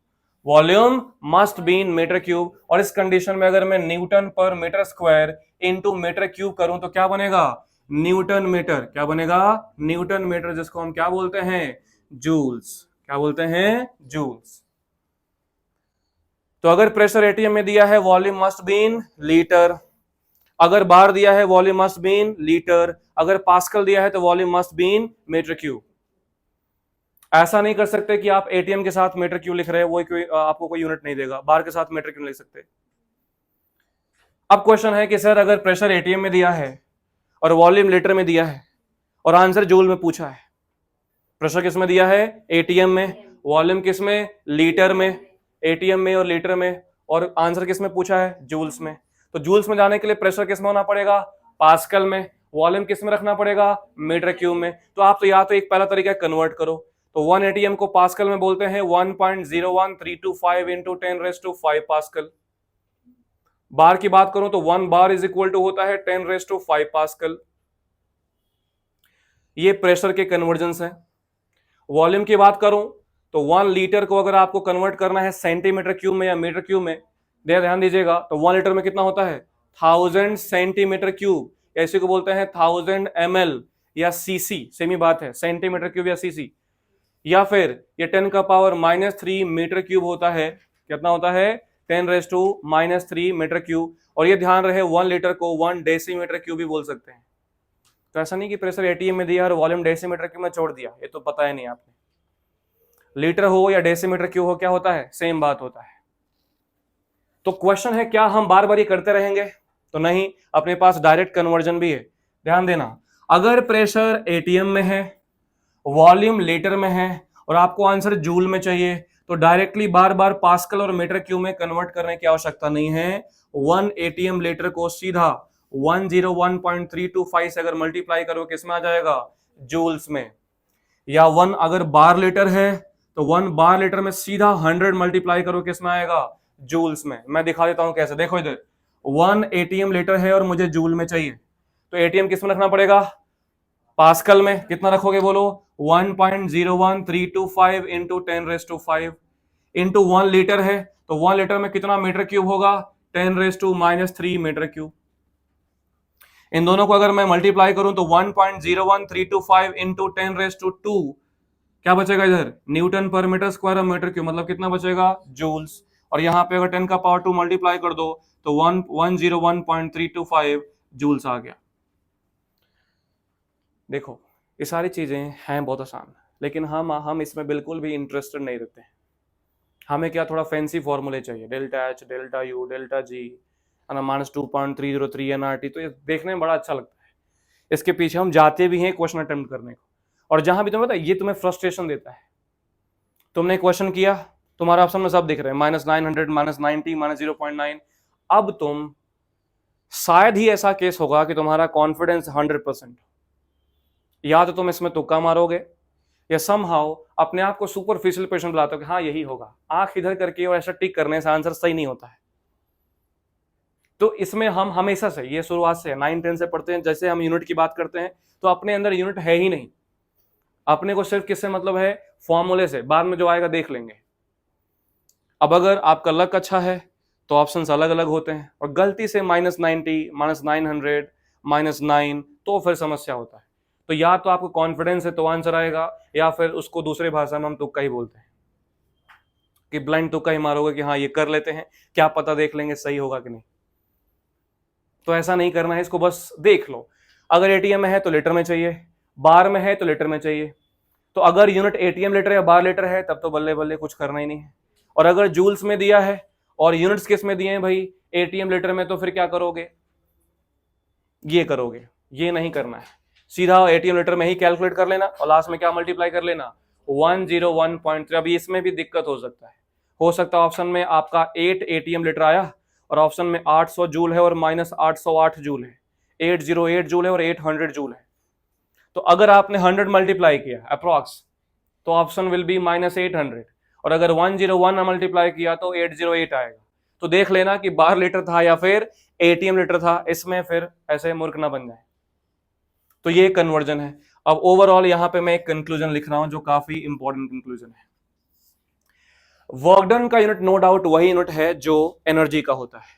Volume must be in metre cube. और इस कंडीशन में अगर मैं न्यूटन पर metre square into metre cube करूं तो क्या बनेगा? Newton metre. क्या बनेगा? न्यूटन मीटर, जिसको हम क्या बोलते हैं? जूल्स। क्या बोलते हैं? जूल्स। तो अगर प्रेशर एटीएम में दिया है, volume must be in litre. अगर बार दिया है, volume must be in litre. अगर पास्कल दिया है तो volume must be in metre cube. ऐसा नहीं कर सकते कि आप एटीएम के साथ मीटर क्यूब लिख रहे हैं, वो आपको कोई यूनिट नहीं देगा। बार के साथ मीटर क्यूब लिख सकते। अब क्वेश्चन है कि सर अगर प्रेशर एटीएम में दिया है और वॉल्यूम लीटर में दिया है और आंसर जूल में पूछा है, प्रेशर किस में दिया है? एटीएम में। वॉल्यूम किस में? लीटर में। एटीएम में और लीटर में। और आंसर किस में पूछा है? जूल्स में। तो जूल्स में जाने के लिए प्रेशर किस में होना पड़ेगा? पास्कल में। वॉल्यूम किस में रखना पड़ेगा? मीटर क्यूब में। तो आप तो या तो एक पहला तरीका कन्वर्ट करो, तो 1 एटीएम को पास्कल में बोलते हैं 1.01325 इंटू 10⁵ पास्कल। बार की बात करूं तो 1 बार इज इक्वल टू होता है 10⁵ पास्कल। ये प्रेशर के कन्वर्जन्स है। वॉल्यूम की बात करूं तो 1 लीटर को अगर आपको कन्वर्ट करना है सेंटीमीटर क्यूब में या मीटर क्यूब में, ध्यान दीजिएगा, तो 1 लीटर में कितना होता है? 1000 सेंटीमीटर क्यूब। ऐसे को बोलते हैं 1000 ml या सीसी, सेम ही बात है, सेंटीमीटर क्यूब या सीसी। या फिर ये 10⁻³ मीटर क्यूब होता है। कितना होता है? 10⁻³ मीटर क्यूब। और ये ध्यान रहे 1 लीटर को 1 डेसीमीटर क्यूब भी बोल सकते हैं। तो ऐसा नहीं कि प्रेशर एटीएम में दिया और वॉल्यूम डेसीमीटर क्यूब में छोड़ दिया, ये तो पता है नहीं आपने। लीटर हो या डेसीमीटर क्यूब हो, क्या होता है? सेम बात होता है। तो क्वेश्चन है क्या हम बार बार ये करते रहेंगे? तो नहीं, अपने पास डायरेक्ट कन्वर्जन भी है। ध्यान देना, अगर प्रेशर एटीएम में है, वॉल्यूम लीटर में है और आपको आंसर जूल में चाहिए, तो डायरेक्टली बार बार पास्कल और मीटर क्यूब में कन्वर्ट करने की आवश्यकता नहीं है। 1 एटीएम लीटर को सीधा 101.325 से अगर मल्टीप्लाई करो किसमें आ जाएगा? जूल्स में। या 1 अगर बार लीटर है तो 1 बार लीटर में सीधा 100 मल्टीप्लाई करो किसमें आएगा? जूल्स में। मैं दिखा देता हूं कैसे, देखो इधर 1 एटीएम लीटर है और मुझे जूल में चाहिए, तो एटीएम किसमें रखना पड़ेगा? पास्कल में। कितना रखोगे बोलो? 1.01325 इंटू 10⁵ इंटू 1 लीटर है तो 1 लीटर में कितना मीटर क्यूब होगा? 10⁻³ मीटर क्यूब। इन दोनों को अगर मैं मल्टीप्लाई करूं तो 1.01325 इंटू 10⁻², क्या बचेगा इधर? न्यूटन पर मीटर स्क्वायर और मीटर क्यूब, मतलब कितना बचेगा? जूल्स। और यहां पे अगर 10⁻² मल्टीप्लाई कर दो तो 101.325 जूल्स आ गया। देखो ये सारी चीजें हैं बहुत आसान, लेकिन हम इसमें बिल्कुल भी इंटरेस्टेड नहीं रहते हैं। हमें क्या, थोड़ा फैंसी फॉर्मूले चाहिए, delta H, delta U, delta G, है ना, -2.303 nRT। तो ये देखने में बड़ा अच्छा लगता है, इसके पीछे हम जाते भी हैं क्वेश्चन अटेम्प्ट करने को। और जहां भी तुम्हें पता है ये तुम्हें फ्रस्ट्रेशन देता है, तुमने क्वेश्चन किया, तुम्हारा ऑप्शन में सब दिख रहे हैं, -900, -90, -0.9। अब तुम शायद ही ऐसा केस होगा कि तुम्हारा कॉन्फिडेंस 100%, या तो तुम इसमें तुक्का मारोगे या समहाउ अपने आप को सुपरफिशियल पेशेंट लाते हो कि हाँ यही होगा, आंख इधर करके और ऐसा टिक करने से आंसर सही नहीं होता है। तो इसमें हम हमेशा से, ये शुरुआत से 9-10 से पढ़ते हैं, जैसे हम यूनिट की बात करते हैं तो अपने अंदर यूनिट है ही नहीं, अपने को सिर्फ किससे मतलब है? फॉर्मूले से, बाद में जो आएगा देख लेंगे। अब अगर आपका लक अच्छा है तो ऑप्शंस अलग अलग होते हैं, और गलती से -90, -900, -9, तो फिर समस्या होता है। तो या तो आपको कॉन्फिडेंस है तो आंसर आएगा, या फिर उसको दूसरी भाषा में हम तुक्का ही बोलते हैं कि ब्लाइंड तुक्का ही मारोगे कि हाँ ये कर लेते हैं, क्या पता देख लेंगे सही होगा कि नहीं। तो ऐसा नहीं करना है, इसको बस देख लो। अगर एटीएम में है तो लीटर में चाहिए, बार में है तो लीटर में चाहिए। तो अगर यूनिट एटीएम लीटर या बार लीटर है तब तो बल्ले बल्ले, कुछ करना ही नहीं है। और अगर जूल्स में दिया है और यूनिट्स किस में दिए हैं भाई? एटीएम लीटर में, तो फिर क्या करोगे? ये करोगे, ये नहीं करना है, सीधा एटीएम लीटर में ही कैलकुलेट कर लेना और लास्ट में क्या मल्टीप्लाई कर लेना? 101.3। अभी इसमें भी दिक्कत हो सकता है ऑप्शन में आपका 8 एटीएम लीटर आया और ऑप्शन में 800 जूल है और -808 जूल है। 808 जूल है और 800 जूल है। तो अगर आपने 100 मल्टीप्लाई किया अप्रॉक्स तो ऑप्शन विल बी -800, और अगर 101 मल्टीप्लाई किया तो 808 आएगा। तो देख लेना कि बार लीटर था या फिर एटीएम लीटर था, इसमें फिर ऐसे मूर्ख ना बन जाए। तो ये कन्वर्जन है। अब ओवरऑल यहां पे मैं एक कंक्लूजन लिख रहा हूं जो काफी इंपॉर्टेंट कंक्लूजन है। वर्क डन का यूनिट नो डाउट वही यूनिट है जो एनर्जी का होता है।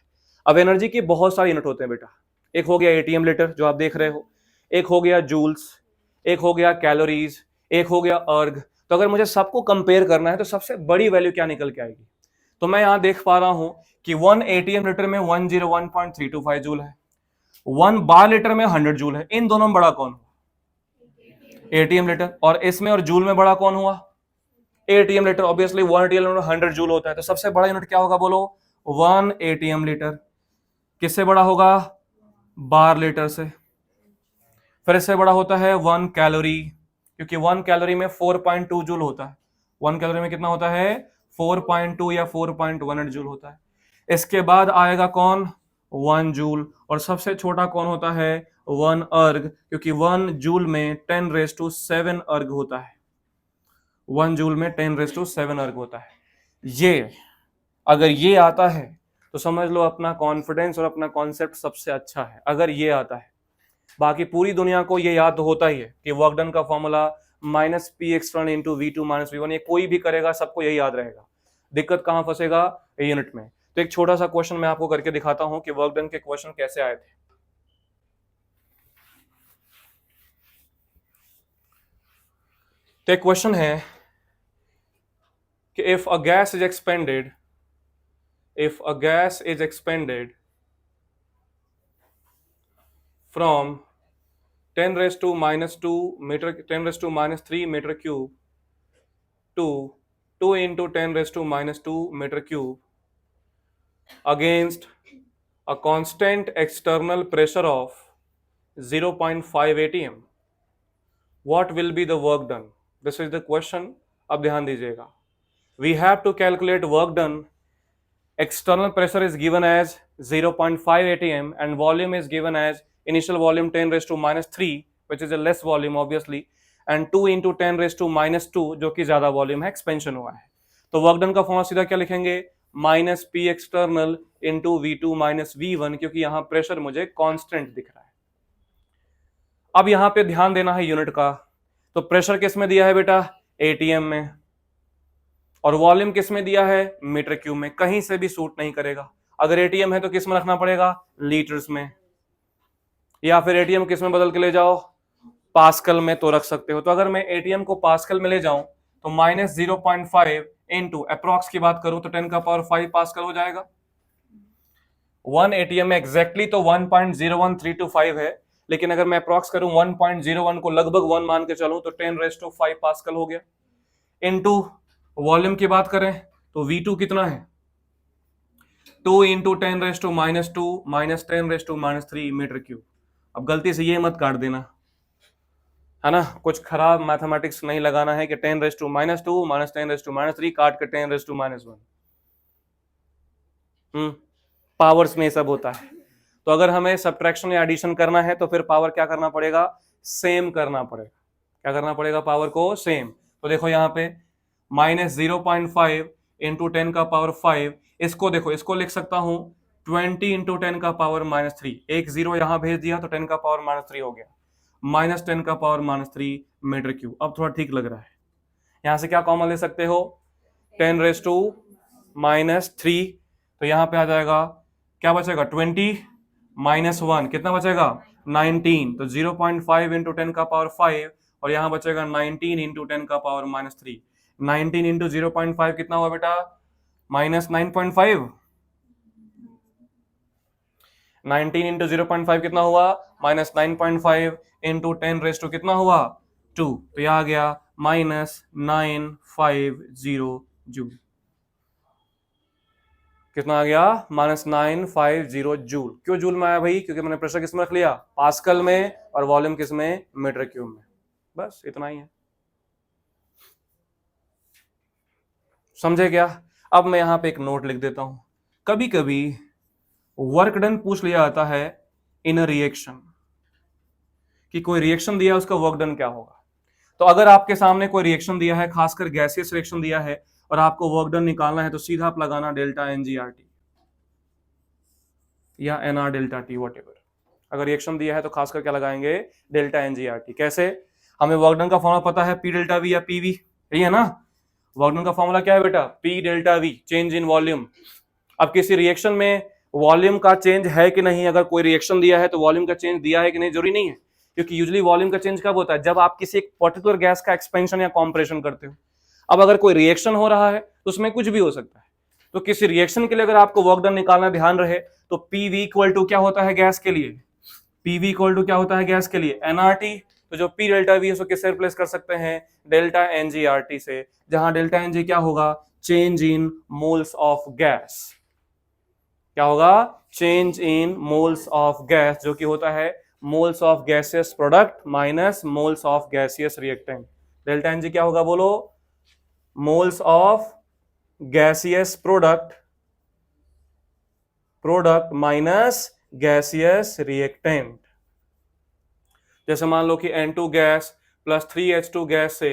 अब एनर्जी की बहुत सारे यूनिट होते हैं बेटा। एक हो गया एटीएम लीटर जो आप देख रहे हो, एक हो गया जूल्स, एक हो गया कैलोरीज, एक हो गया अर्ग। तो अगर मुझे सबको कंपेयर करना है तो सबसे बड़ी वैल्यू क्या निकल के आएगी? तो मैं यहां देख पा रहा हूं कि 1 एटीएम लीटर में 101.325 जूल है, 1 बार लीटर में 100 जूल है। इन दोनों में बड़ा कौन हुआ? ATM litre. और इसमें और जूल में बड़ा कौन हुआ? ATM litre. Obviously 1 ATM litre 100 joule होता है, तो सबसे बड़ा यूनिट क्या होगा बोलो? 1 एटीएम लीटर। किससे बड़ा होगा? बार लीटर से। फिर इससे बड़ा होता है 1 कैलोरी, क्योंकि 1 कैलोरी में 4.2 जूल होता है। 1 कैलोरी में कितना होता है? 4.2 या 4.18 जूल होता है। इसके बाद आएगा कौन? 1 जूल। और सबसे छोटा कौन होता है? 1 अर्ग, क्योंकि 1 जूल में 10⁻7 अर्ग होता है। 1 जूल में 10⁻7 अर्ग होता है। ये अगर ये आता है तो समझ लो अपना कॉन्फिडेंस और अपना कॉन्सेप्ट सबसे अच्छा है, अगर ये आता है। बाकी पूरी दुनिया को ये याद होता ही है कि वर्क डन का formula -P external into V2 - V1, ये कोई भी करेगा सबको यही याद रहेगा। दिक्कत कहां फंसेगा? यूनिट में। तो एक छोटा सा क्वेश्चन मैं आपको करके दिखाता हूं कि वर्क डन के क्वेश्चन कैसे आए थे। तो एक क्वेश्चन है कि if a gas is expanded from 10⁻2 meter 10⁻³ meter cube to 2 into 10⁻² meter cube against a constant external pressure of 0.5 atm, what will be the work done? This is the question. अब ध्यान दीजिएगा। We have to calculate work done. External pressure is given as 0.5 atm and volume is given as initial volume 10⁻³ which is a less volume obviously, and 2 into 10⁻² जो कि ज्यादा volume है, expansion हुआ है। तो वर्क डन का formula सीधा क्या लिखेंगे? -P external into V2 - V1, क्योंकि यहां प्रेशर मुझे कांस्टेंट दिख रहा है। अब यहां पे ध्यान देना है यूनिट का। तो प्रेशर किस में दिया है बेटा? एटीएम में। और वॉल्यूम किस में दिया है? मीटर क्यूब में। कहीं से भी सूट नहीं करेगा। अगर एटीएम है तो किस में रखना पड़ेगा? लीटर्स में। या फिर एटीएम किस में बदल के ले जाओ? पास्कल में तो रख सकते हो। तो अगर मैं एटीएम को पास्कल में ले जाऊं तो -0.5 इंटू अप्रॉक्स की बात करूं तो 10⁵ पास्कल हो जाएगा। 1 एटीएम में एग्जैक्टली तो 1.01325 है, लेकिन अगर मैं अप्रॉक्स करूं 1.01 को लगभग 1 मान के चलूं तो 10⁵ पास्कल हो गया। इनटू वॉल्यूम की बात करें तो V2 कितना है? 2 इंटू 10⁻² माइनस 10⁻³ मीटर क्यूब। अब गलती से ये मत काट देना, है ना? कुछ खराब मैथमेटिक्स नहीं लगाना है कि 10⁻² माइनस 10⁻³ काट के 10⁻⁻1। पावर्स में सब होता है। तो अगर हमें सब्ट्रैक्शन या एडिशन करना है तो फिर पावर क्या करना पड़ेगा? सेम करना पड़ेगा। क्या करना पड़ेगा? पावर को सेम। तो देखो यहाँ पे -0.5 इंटू 10⁵, इसको देखो, इसको लिख सकता हूं 20 इंटू 10⁻⁻3। एक जीरो यहां भेज दिया तो 10⁻⁻3 हो गया, -10⁻⁻3 मीटर क्यूब। अब थोड़ा ठीक लग रहा है। यहां से क्या कॉमन ले सकते हो? 10⁻³ तो यहां पे आ जाएगा, क्या बचेगा? 20 -1 कितना बचेगा? 19। तो 0.5 इंटू 10⁵, और यहां बचेगा 19 इंटू 10⁻⁻3। 19 इंटू 0.5 कितना हुआ बेटा? -9.5। 19 इंटू 0.5 कितना हुआ? -9.5 इंटू 10⁻² कितना हुआ? 2। तो यह आ गया -950 जूल। कितना आ गया? -950 जूल। क्यों जूल में आया भाई? क्योंकि मैंने प्रेशर किस में रख लिया? पास्कल में, और वॉल्यूम किस में? मीटर क्यूब में। बस इतना ही है। समझे क्या? अब मैं यहां पे एक नोट लिख देता हूं। कभी कभी वर्क डन पूछ लिया जाता है इन अ रिएक्शन। कि कोई रिएक्शन दिया है उसका वर्क डन क्या होगा। तो अगर आपके सामने कोई रिएक्शन दिया है, खासकर गैसियस रिएक्शन दिया है और आपको वर्क डन निकालना है, तो सीधा आप लगाना डेल्टा NgRT या NR डेल्टा T वॉट। अगर रिएक्शन दिया है तो खासकर क्या लगाएंगे, डेल्टा NgRT। कैसे, हमें वर्क डन का फॉर्मूला पता है, P डेल्टा V या PV, यही है ना। वर्क डन का फॉर्मूला क्या है बेटा, P delta V, change in volume. अब किसी रिएक्शन में वॉल्यूम का चेंज है कि नहीं, अगर कोई रिएक्शन दिया है तो वॉल्यूम का चेंज दिया है कि नहीं, जरूरी नहीं है, क्योंकि यूजुअली वॉल्यूम का चेंज कब होता है, जब आप किसी एक पर्टिकुलर गैस का एक्सपेंशन या कॉम्प्रेशन करते हो। अब अगर कोई रिएक्शन हो रहा है तो उसमें कुछ भी हो सकता है, तो किसी रिएक्शन के लिए अगर आपको वर्क डन निकालना, ध्यान रहे, तो PV इक्वल टू क्या होता है गैस के लिए, PV इक्वल टू क्या होता है गैस के लिए, NRT। तो जो P डेल्टा V है उसको किससे रिप्लेस कर सकते हैं, डेल्टा NgRT से, जहां डेल्टा Ng क्या होगा, change in moles of gas. क्या होगा, change in moles of gas, जो कि होता है moles of gaseous product minus moles of gaseous reactant. Delta Ng क्या होगा बोलो, moles of gaseous product minus gaseous reactant. जैसे मान लो कि N2 गैस प्लस 3H2 गैस से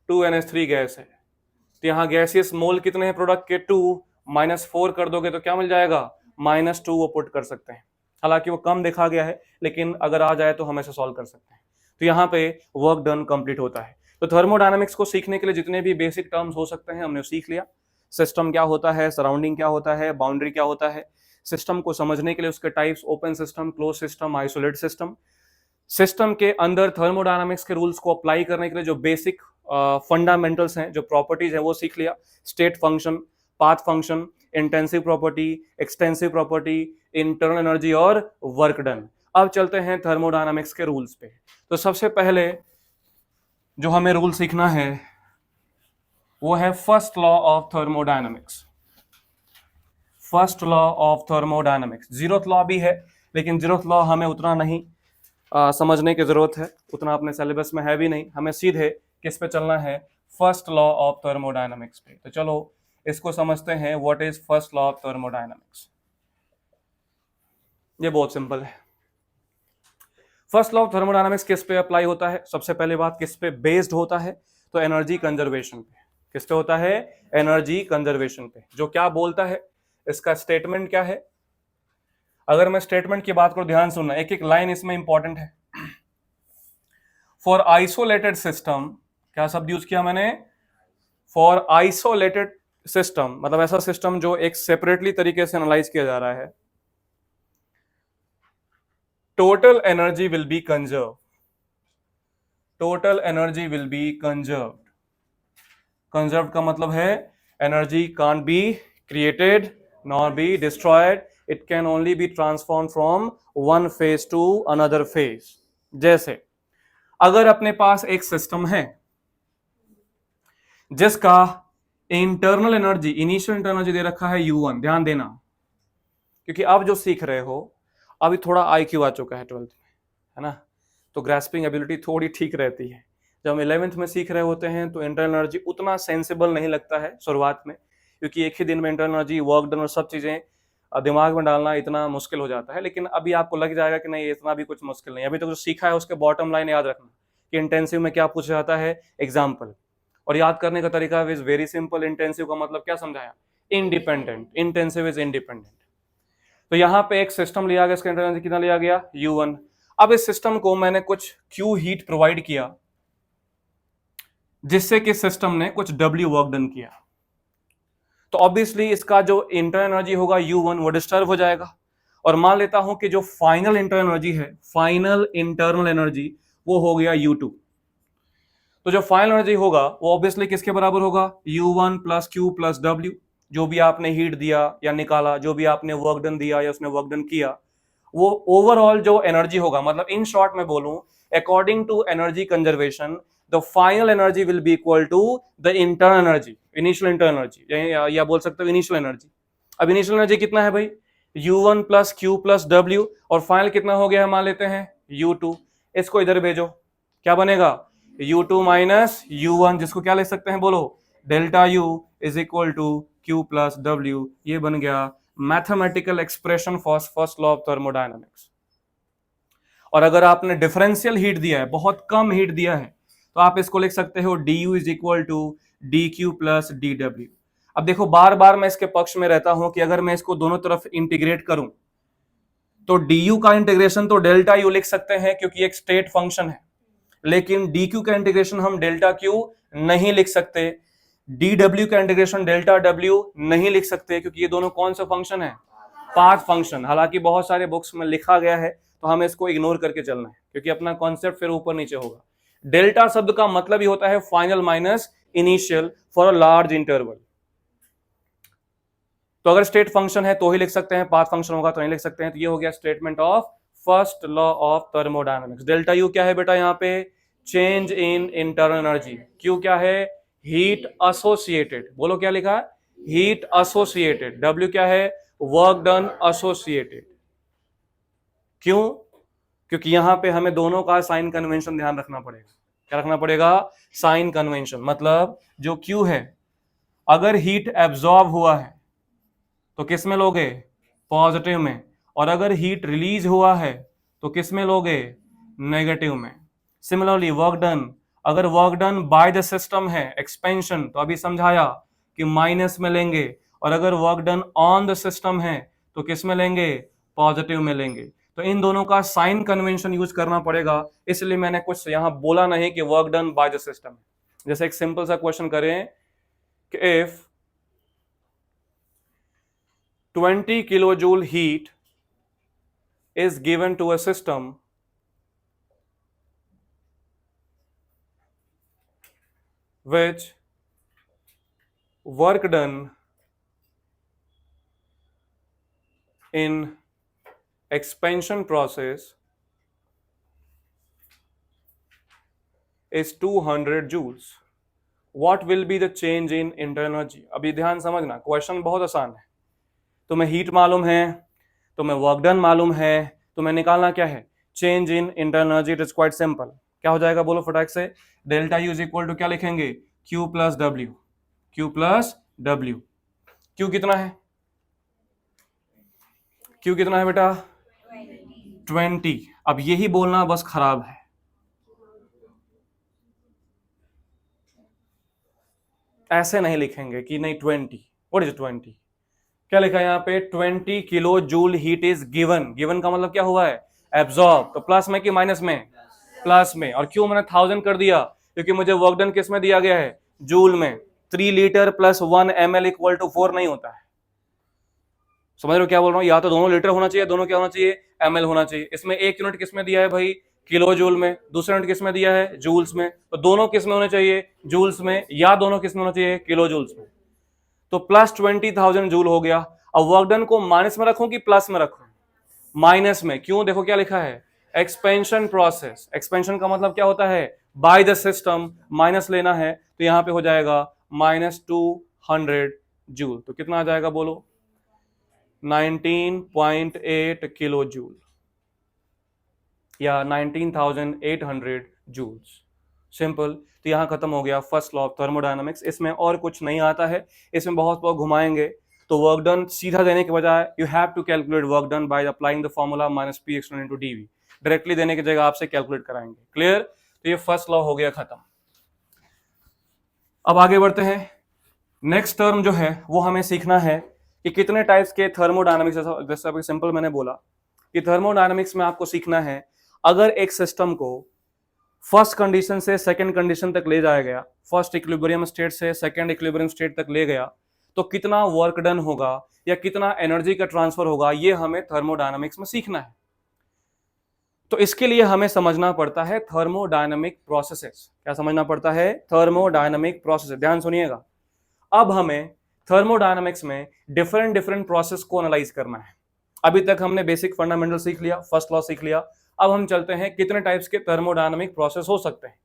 2NH3 गैस है, तो यहां गैसियस मोल कितने हैं प्रोडक्ट के, 2, -4 कर दोगे तो क्या मिल जाएगा, -2 वो पुट कर सकते हैं। हालांकि वो कम देखा गया है, लेकिन अगर आ जाए तो हम ऐसे सॉल्व कर सकते हैं। तो यहाँ पे वर्क डन कंप्लीट होता है। तो थर्मोडायनामिक्स को सीखने के लिए जितने भी बेसिक टर्म्स हो सकते हैं हमने सीख लिया। सिस्टम क्या होता है, सराउंडिंग क्या होता है, बाउंड्री क्या होता है। सिस्टम को समझने के लिए उसके types, open system, close system, isolate system. System के अंदर थर्मोडायनामिक्स के रूल्स को अप्लाई करने के लिए जो बेसिक फंडामेंटल्स हैं, जो प्रॉपर्टीज हैं, वो सीख लिया। State function, path function, intensive property, extensive property, internal energy और वर्क डन। अब चलते हैं थर्मोडायनामिक्स के रूल्स पे। तो सबसे पहले जो हमें रूल सीखना है वो है first law of thermodynamics. First law of thermodynamics zeroth law भी है, लेकिन जीरोथ लॉ हमें उतना नहीं समझने की जरूरत है, उतना अपने सिलेबस में है भी नहीं। हमें सीधे किस पे चलना है, फर्स्ट लॉ ऑफ थर्मोडायनामिक्स पे। तो चलो इसको समझते हैं, what is first law of thermodynamics. ये बहुत सिंपल है। फर्स्ट लॉ ऑफ थर्मोडायनामिक्स किस पे अप्लाई होता है, सबसे पहले बात किस पे बेस्ड होता है, तो एनर्जी कंजर्वेशन पे। किस पे होता है, एनर्जी कंजर्वेशन पे। जो क्या बोलता है, इसका स्टेटमेंट क्या है। अगर मैं स्टेटमेंट की बात करूं, ध्यान सुनना, एक एक लाइन इसमें इंपॉर्टेंट है। फॉर आइसोलेटेड सिस्टम, क्या शब्द यूज किया मैंने, फॉर आइसोलेटेड सिस्टम, मतलब ऐसा सिस्टम जो एक सेपरेटली तरीके से एनालाइज किया जा रहा है, total energy will be conserve. Total energy will be conserved. Conserve का मतलब है energy can't be created nor be destroyed, it can only be transform from one phase to another phase. जैसे अगर अपने पास एक सिस्टम है जिसका internal energy, initial internal energy दे रखा है U1, ध्यान देना, क्योंकि आप जो सीख रहे हो अभी थोड़ा IQ आ चुका है 12th में, है ना, तो ग्रास्पिंग एबिलिटी थोड़ी ठीक रहती है। जब हम 11th में सीख रहे होते हैं तो इंटरनल एनर्जी उतना सेंसिबल नहीं लगता है शुरुआत में, क्योंकि एक ही दिन में इंटरनल एनर्जी, वर्क डन और सब चीजें दिमाग में डालना इतना मुश्किल हो जाता है। लेकिन अभी आपको लग जाएगा कि नहीं, इतना भी कुछ मुश्किल नहीं। अभी तक तो जो सीखा है उसके बॉटम लाइन याद रखना कि इंटेंसिव में क्या पूछा जाता है, एग्जाम्पल। और याद करने का तरीका इज वेरी सिंपल। इंटेंसिव का मतलब क्या समझाया, इंडिपेंडेंट। Intensive is independent. तो यहां पे एक सिस्टम लिया गया, इसका इंटरनल एनर्जी कितना लिया गया, U1। अब इस सिस्टम को मैंने कुछ Q हीट प्रोवाइड किया, जिससे कि सिस्टम ने कुछ W वर्क डन किया, तो ऑब्वियसली इसका जो इंटरनल एनर्जी होगा U1 वो डिस्टर्ब हो जाएगा। और मान लेता हूं कि जो फाइनल इंटरनल एनर्जी है, फाइनल इंटरनल एनर्जी वो हो गया U2। तो जो फाइनल एनर्जी होगा वो ऑब्वियसली किसके बराबर होगा, U1 plus Q plus W। जो भी आपने हीट दिया या निकाला, जो भी आपने वर्क डन दिया या उसने वर्क डन किया, वो ओवरऑल जो एनर्जी होगा, मतलब इन शॉर्ट में बोलूं, according to energy conservation, the final energy will be equal to the internal energy, initial internal energy, या बोल सकते हो इनिशियल एनर्जी। अब इनिशियल एनर्जी कितना है भाई, U1 plus Q plus W, और फाइनल कितना हो गया है, मान लेते हैं U2। इसको इधर भेजो, क्या बनेगा, U2 माइनस U1, जिसको क्या ले सकते हैं बोलो, delta U is equal to Q plus W। ये बन गया mathematical expression for first law of thermodynamics. और अगर आपने डिफरेंशियल हीट दिया है, बहुत कम हीट दिया है, तो आप इसको लिख सकते हो du is equal to D Q plus D W. अब देखो बार बार मैं इसके पक्ष में रहता हूं कि अगर मैं इसको दोनों तरफ इंटीग्रेट करूं तो du का इंटीग्रेशन तो डेल्टा यू लिख सकते हैं क्योंकि एक स्टेट फंक्शन है, लेकिन dq का इंटीग्रेशन हम डेल्टा क्यू नहीं लिख सकते, dw का इंटीग्रेशन डेल्टा w नहीं लिख सकते क्योंकि ये दोनों कौन सा फंक्शन है, पाथ फंक्शन। हालांकि बहुत सारे बुक्स में लिखा गया है तो हमें इसको इग्नोर करके चलना है क्योंकि अपना कॉन्सेप्ट फिर ऊपर नीचे होगा। डेल्टा शब्द का मतलब ही होता है final minus initial for a large interval. तो अगर स्टेट फंक्शन है तो ही लिख सकते हैं, पाथ फंक्शन होगा तो नहीं लिख सकते हैं। तो ये हो गया statement of first law of thermodynamics. Delta U क्या है बेटा, यहाँ पे change in internal energy, Q क्या है, हीट एसोसिएटेड, बोलो क्या लिखा है, हीट एसोसिएटेड, डब्ल्यू क्या है, वर्क डन एसोसिएटेड। क्यों, क्योंकि यहां पे हमें दोनों का साइन कन्वेंशन ध्यान रखना पड़ेगा। क्या रखना पड़ेगा, साइन कन्वेंशन। मतलब जो क्यू है अगर हीट एब्जॉर्ब हुआ है तो किस में लोगे, पॉजिटिव में, और अगर हीट रिलीज हुआ है तो किस में लोगे, नेगेटिव में। सिमिलरली वर्क डन, अगर work done bye the system है एक्सपेंशन तो अभी समझाया कि माइनस में लेंगे, और अगर work done on the system है तो किस में लेंगे, पॉजिटिव में लेंगे। तो इन दोनों का साइन कन्वेंशन यूज करना पड़ेगा, इसलिए मैंने कुछ यहां बोला नहीं कि work done bye the system. जैसे एक सिंपल सा क्वेश्चन करें कि if 20 kilojoule heat is given to a system which work done in expansion process is 200 joules. What will be the change in internal energy? अभी ध्यान समझना, question बहुत आसान है। तुम्हें हीट मालूम है, तुम्हें वर्क डन मालूम है, तुम्हें निकालना क्या है, change in internal energy. It is quite simple. क्या हो जाएगा बोलो फटाक से, delta U is equal to क्या लिखेंगे, Q plus W, Q plus W. Q कितना है, क्यू कितना है बेटा, 20। अब यही बोलना बस खराब है, ऐसे नहीं लिखेंगे कि नहीं 20, व्हाट इज 20, क्या लिखा है यहाँ पे, 20 kilo joule heat is given. Given का मतलब क्या हुआ है, एब्जॉर्ब। तो प्लस में कि माइनस में, प्लस में। और क्यों मैंने 1000 कर दिया, क्योंकि मुझे वर्क डन किस में दिया गया है, जूल में। 3 litre plus 1 ml equal to 4 नहीं होता है। समझ रहे हो क्या बोल रहा हूँ, या तो दोनों लीटर होना चाहिए, दोनों क्या होना चाहिए, ml होना चाहिए। इसमें एक यूनिट किस में दिया है भाई, किलो जूल में, दूसरा यूनिट किस में दिया है, जूल्स में। तो दोनों किस में होने चाहिए, जूल्स में, या दोनों किस में होना चाहिए, किलो जूल्स में। तो प्लस 20,000 जूल हो गया। अब वर्क डन को माइनस में रखूं कि प्लस में रखूं, माइनस में। क्यों, देखो क्या लिखा है, एक्सपेंशन प्रोसेस। एक्सपेंशन का मतलब क्या होता है, बाय द सिस्टम, माइनस लेना है, तो यहां पे हो जाएगा -200 जूल। तो कितना आ जाएगा बोलो, 19.8 किलो जूल या 19,800 जूल्स। सिंपल। तो यहां खत्म हो गया फर्स्ट लॉ ऑफ थर्मोडायनामिक्स। इसमें और कुछ नहीं आता है, इसमें बहुत बहुत घुमाएंगे। तो वर्क डन सीधा देने के बजाय you have to calculate work done by applying the formula -P extended into dV। Directly देने की जगह आपसे कैलकुलेट कराएंगे। क्लियर। तो ये फर्स्ट लॉ हो गया खत्म। अब आगे बढ़ते हैं। नेक्स्ट टर्म जो है वो हमें सीखना है कि कितने टाइप्स के थर्मोडायनामिक्स, जैसा अभी सिंपल मैंने बोला कि थर्मोडायनामिक्स में आपको सीखना है अगर एक सिस्टम को फर्स्ट कंडीशन से सेकंड कंडीशन तक ले जाया गया, फर्स्ट इक्विलिब्रियम स्टेट से सेकंड इक्विलिब्रियम स्टेट तक ले गया, तो कितना वर्क डन होगा या कितना एनर्जी का ट्रांसफर होगा, ये हमें थर्मोडायनामिक्स में सीखना है। तो इसके लिए हमें समझना पड़ता है थर्मोडायनामिक प्रोसेसेस। क्या समझना पड़ता है, थर्मोडायनामिक प्रोसेस। ध्यान सुनिएगा। अब हमें थर्मोडायनामिक्स में डिफरेंट डिफरेंट प्रोसेस को एनालाइज करना है। अभी तक हमने बेसिक फंडामेंटल सीख लिया, फर्स्ट लॉ सीख लिया। अब हम चलते हैं कितने टाइप्स के थर्मोडायनामिक प्रोसेस हो सकते हैं।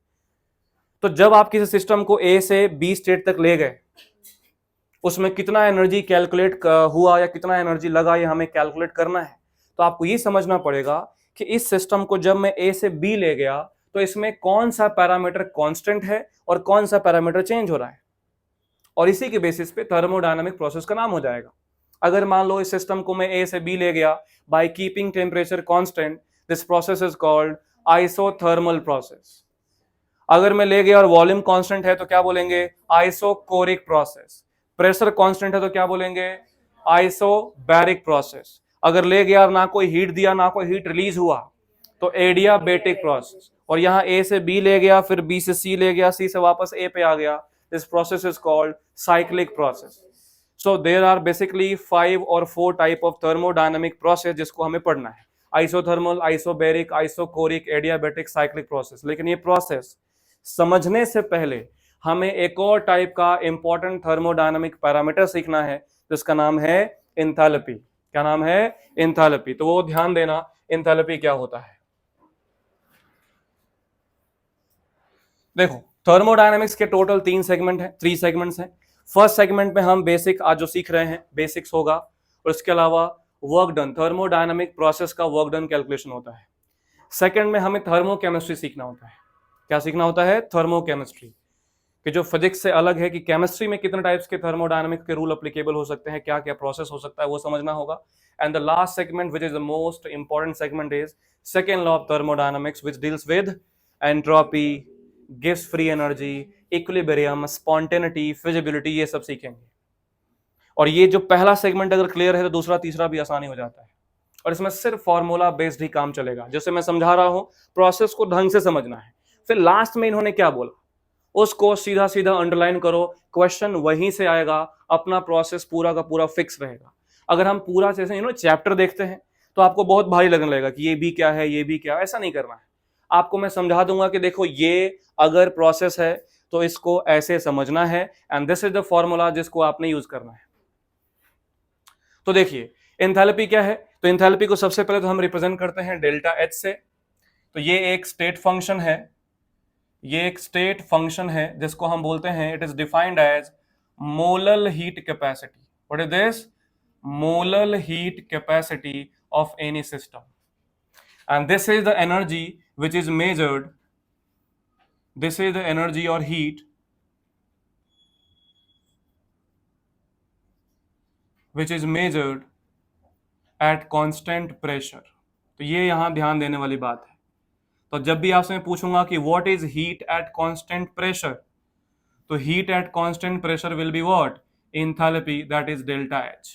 तो जब आप किसी सिस्टम को ए से बी स्टेट तक ले गए, उसमें कितना एनर्जी कैलकुलेट हुआ या कितना एनर्जी लगा, ये हमें कैलकुलेट करना है। तो आपको ये समझना पड़ेगा कि इस सिस्टम को जब मैं ए से बी ले गया तो इसमें कौन सा पैरामीटर कांस्टेंट है और कौन सा पैरामीटर चेंज हो रहा है, और इसी के बेसिस पे थर्मोडायनामिक प्रोसेस का नाम हो जाएगा। अगर मान लो इस सिस्टम को मैं ए से बी ले गया by keeping temperature constant, this process is called isothermal process. अगर मैं ले गया और वॉल्यूम कांस्टेंट है तो क्या बोलेंगे? Isochoric process. प्रेशर कांस्टेंट है तो क्या बोलेंगे? Isobaric process. अगर ले गया और ना कोई हीट दिया ना कोई हीट रिलीज हुआ तो एडियाबेटिक प्रोसेस। और यहां ए से बी ले गया, फिर बी से सी ले गया, सी से वापस ए पे आ गया, this process is called cyclic process. So there are basically 5 और 4 टाइप ऑफ थर्मोडायनामिक प्रोसेस जिसको हमें पढ़ना है। Isothermal, isobaric, isochoric, adiabatic, cyclic process. लेकिन ये प्रोसेस समझने से पहले हमें एक और टाइप का इंपॉर्टेंट थर्मोडायनामिक पैरामीटर सीखना है जिसका नाम है एंथैल्पी। क्या नाम है? एंथैल्पी। तो वो ध्यान देना एंथैल्पी क्या होता है। देखो, थर्मोडायनामिक्स के टोटल 3 सेगमेंट हैं, 3 सेगमेंट्स हैं। फर्स्ट सेगमेंट में हम बेसिक आज जो सीख रहे हैं बेसिक्स होगा, और इसके अलावा वर्क डन, थर्मोडायनामिक प्रोसेस का वर्क डन कैलकुलेशन होता है। सेकंड में हमें थर्मोकेमिस्ट्री सीखना होता है। क्या सीखना होता है? थर्मोकेमिस्ट्री, कि जो फिजिक्स से अलग है, कि केमिस्ट्री में कितने टाइप्स के थर्मोडायनामिक के रूल एप्लीकेबल हो सकते हैं, क्या क्या प्रोसेस हो सकता है, वो समझना होगा। And the last segment which is the most important segment is second law of thermodynamics which deals with entropy, gives free energy, equilibrium, spontaneity, feasibility, ये सब सीखेंगे। और ये जो पहला सेगमेंट अगर क्लियर है तो दूसरा तीसरा भी आसानी हो जाता है। और इसमें सिर्फ फॉर्मूला बेस्ड ही काम चलेगा। जैसे मैं समझा रहा हूं, प्रोसेस को ढंग से समझना है। फिर लास्ट में इन्होंने क्या बोला उसको सीधा सीधा अंडरलाइन करो, क्वेश्चन वहीं से आएगा, अपना प्रोसेस पूरा का पूरा फिक्स रहेगा। अगर हम पूरा जैसे चैप्टर देखते हैं तो आपको बहुत भारी लगने लगेगा कि ये भी क्या है, ये भी क्या है। ऐसा नहीं करना है। आपको मैं समझा दूंगा कि देखो, ये अगर प्रोसेस है तो इसको ऐसे समझना है, and this is the formula जिसको आपने यूज करना है। तो देखिए, एंथैल्पी क्या है? तो एंथैल्पी को सबसे पहले तो हम रिप्रेजेंट करते हैं डेल्टा एच से। तो ये एक स्टेट फंक्शन है, ये एक स्टेट फंक्शन है जिसको हम बोलते हैं, it is defined as molal heat capacity. What is this? Molal heat capacity of any system, and this is the energy which is measured, this is the energy or heat which is measured at constant pressure। तो ये यहां ध्यान देने वाली बात है। तो जब भी आपसे मैं पूछूंगा कि what is heat at constant pressure, तो heat at constant pressure will be what? Enthalpy, that is delta H।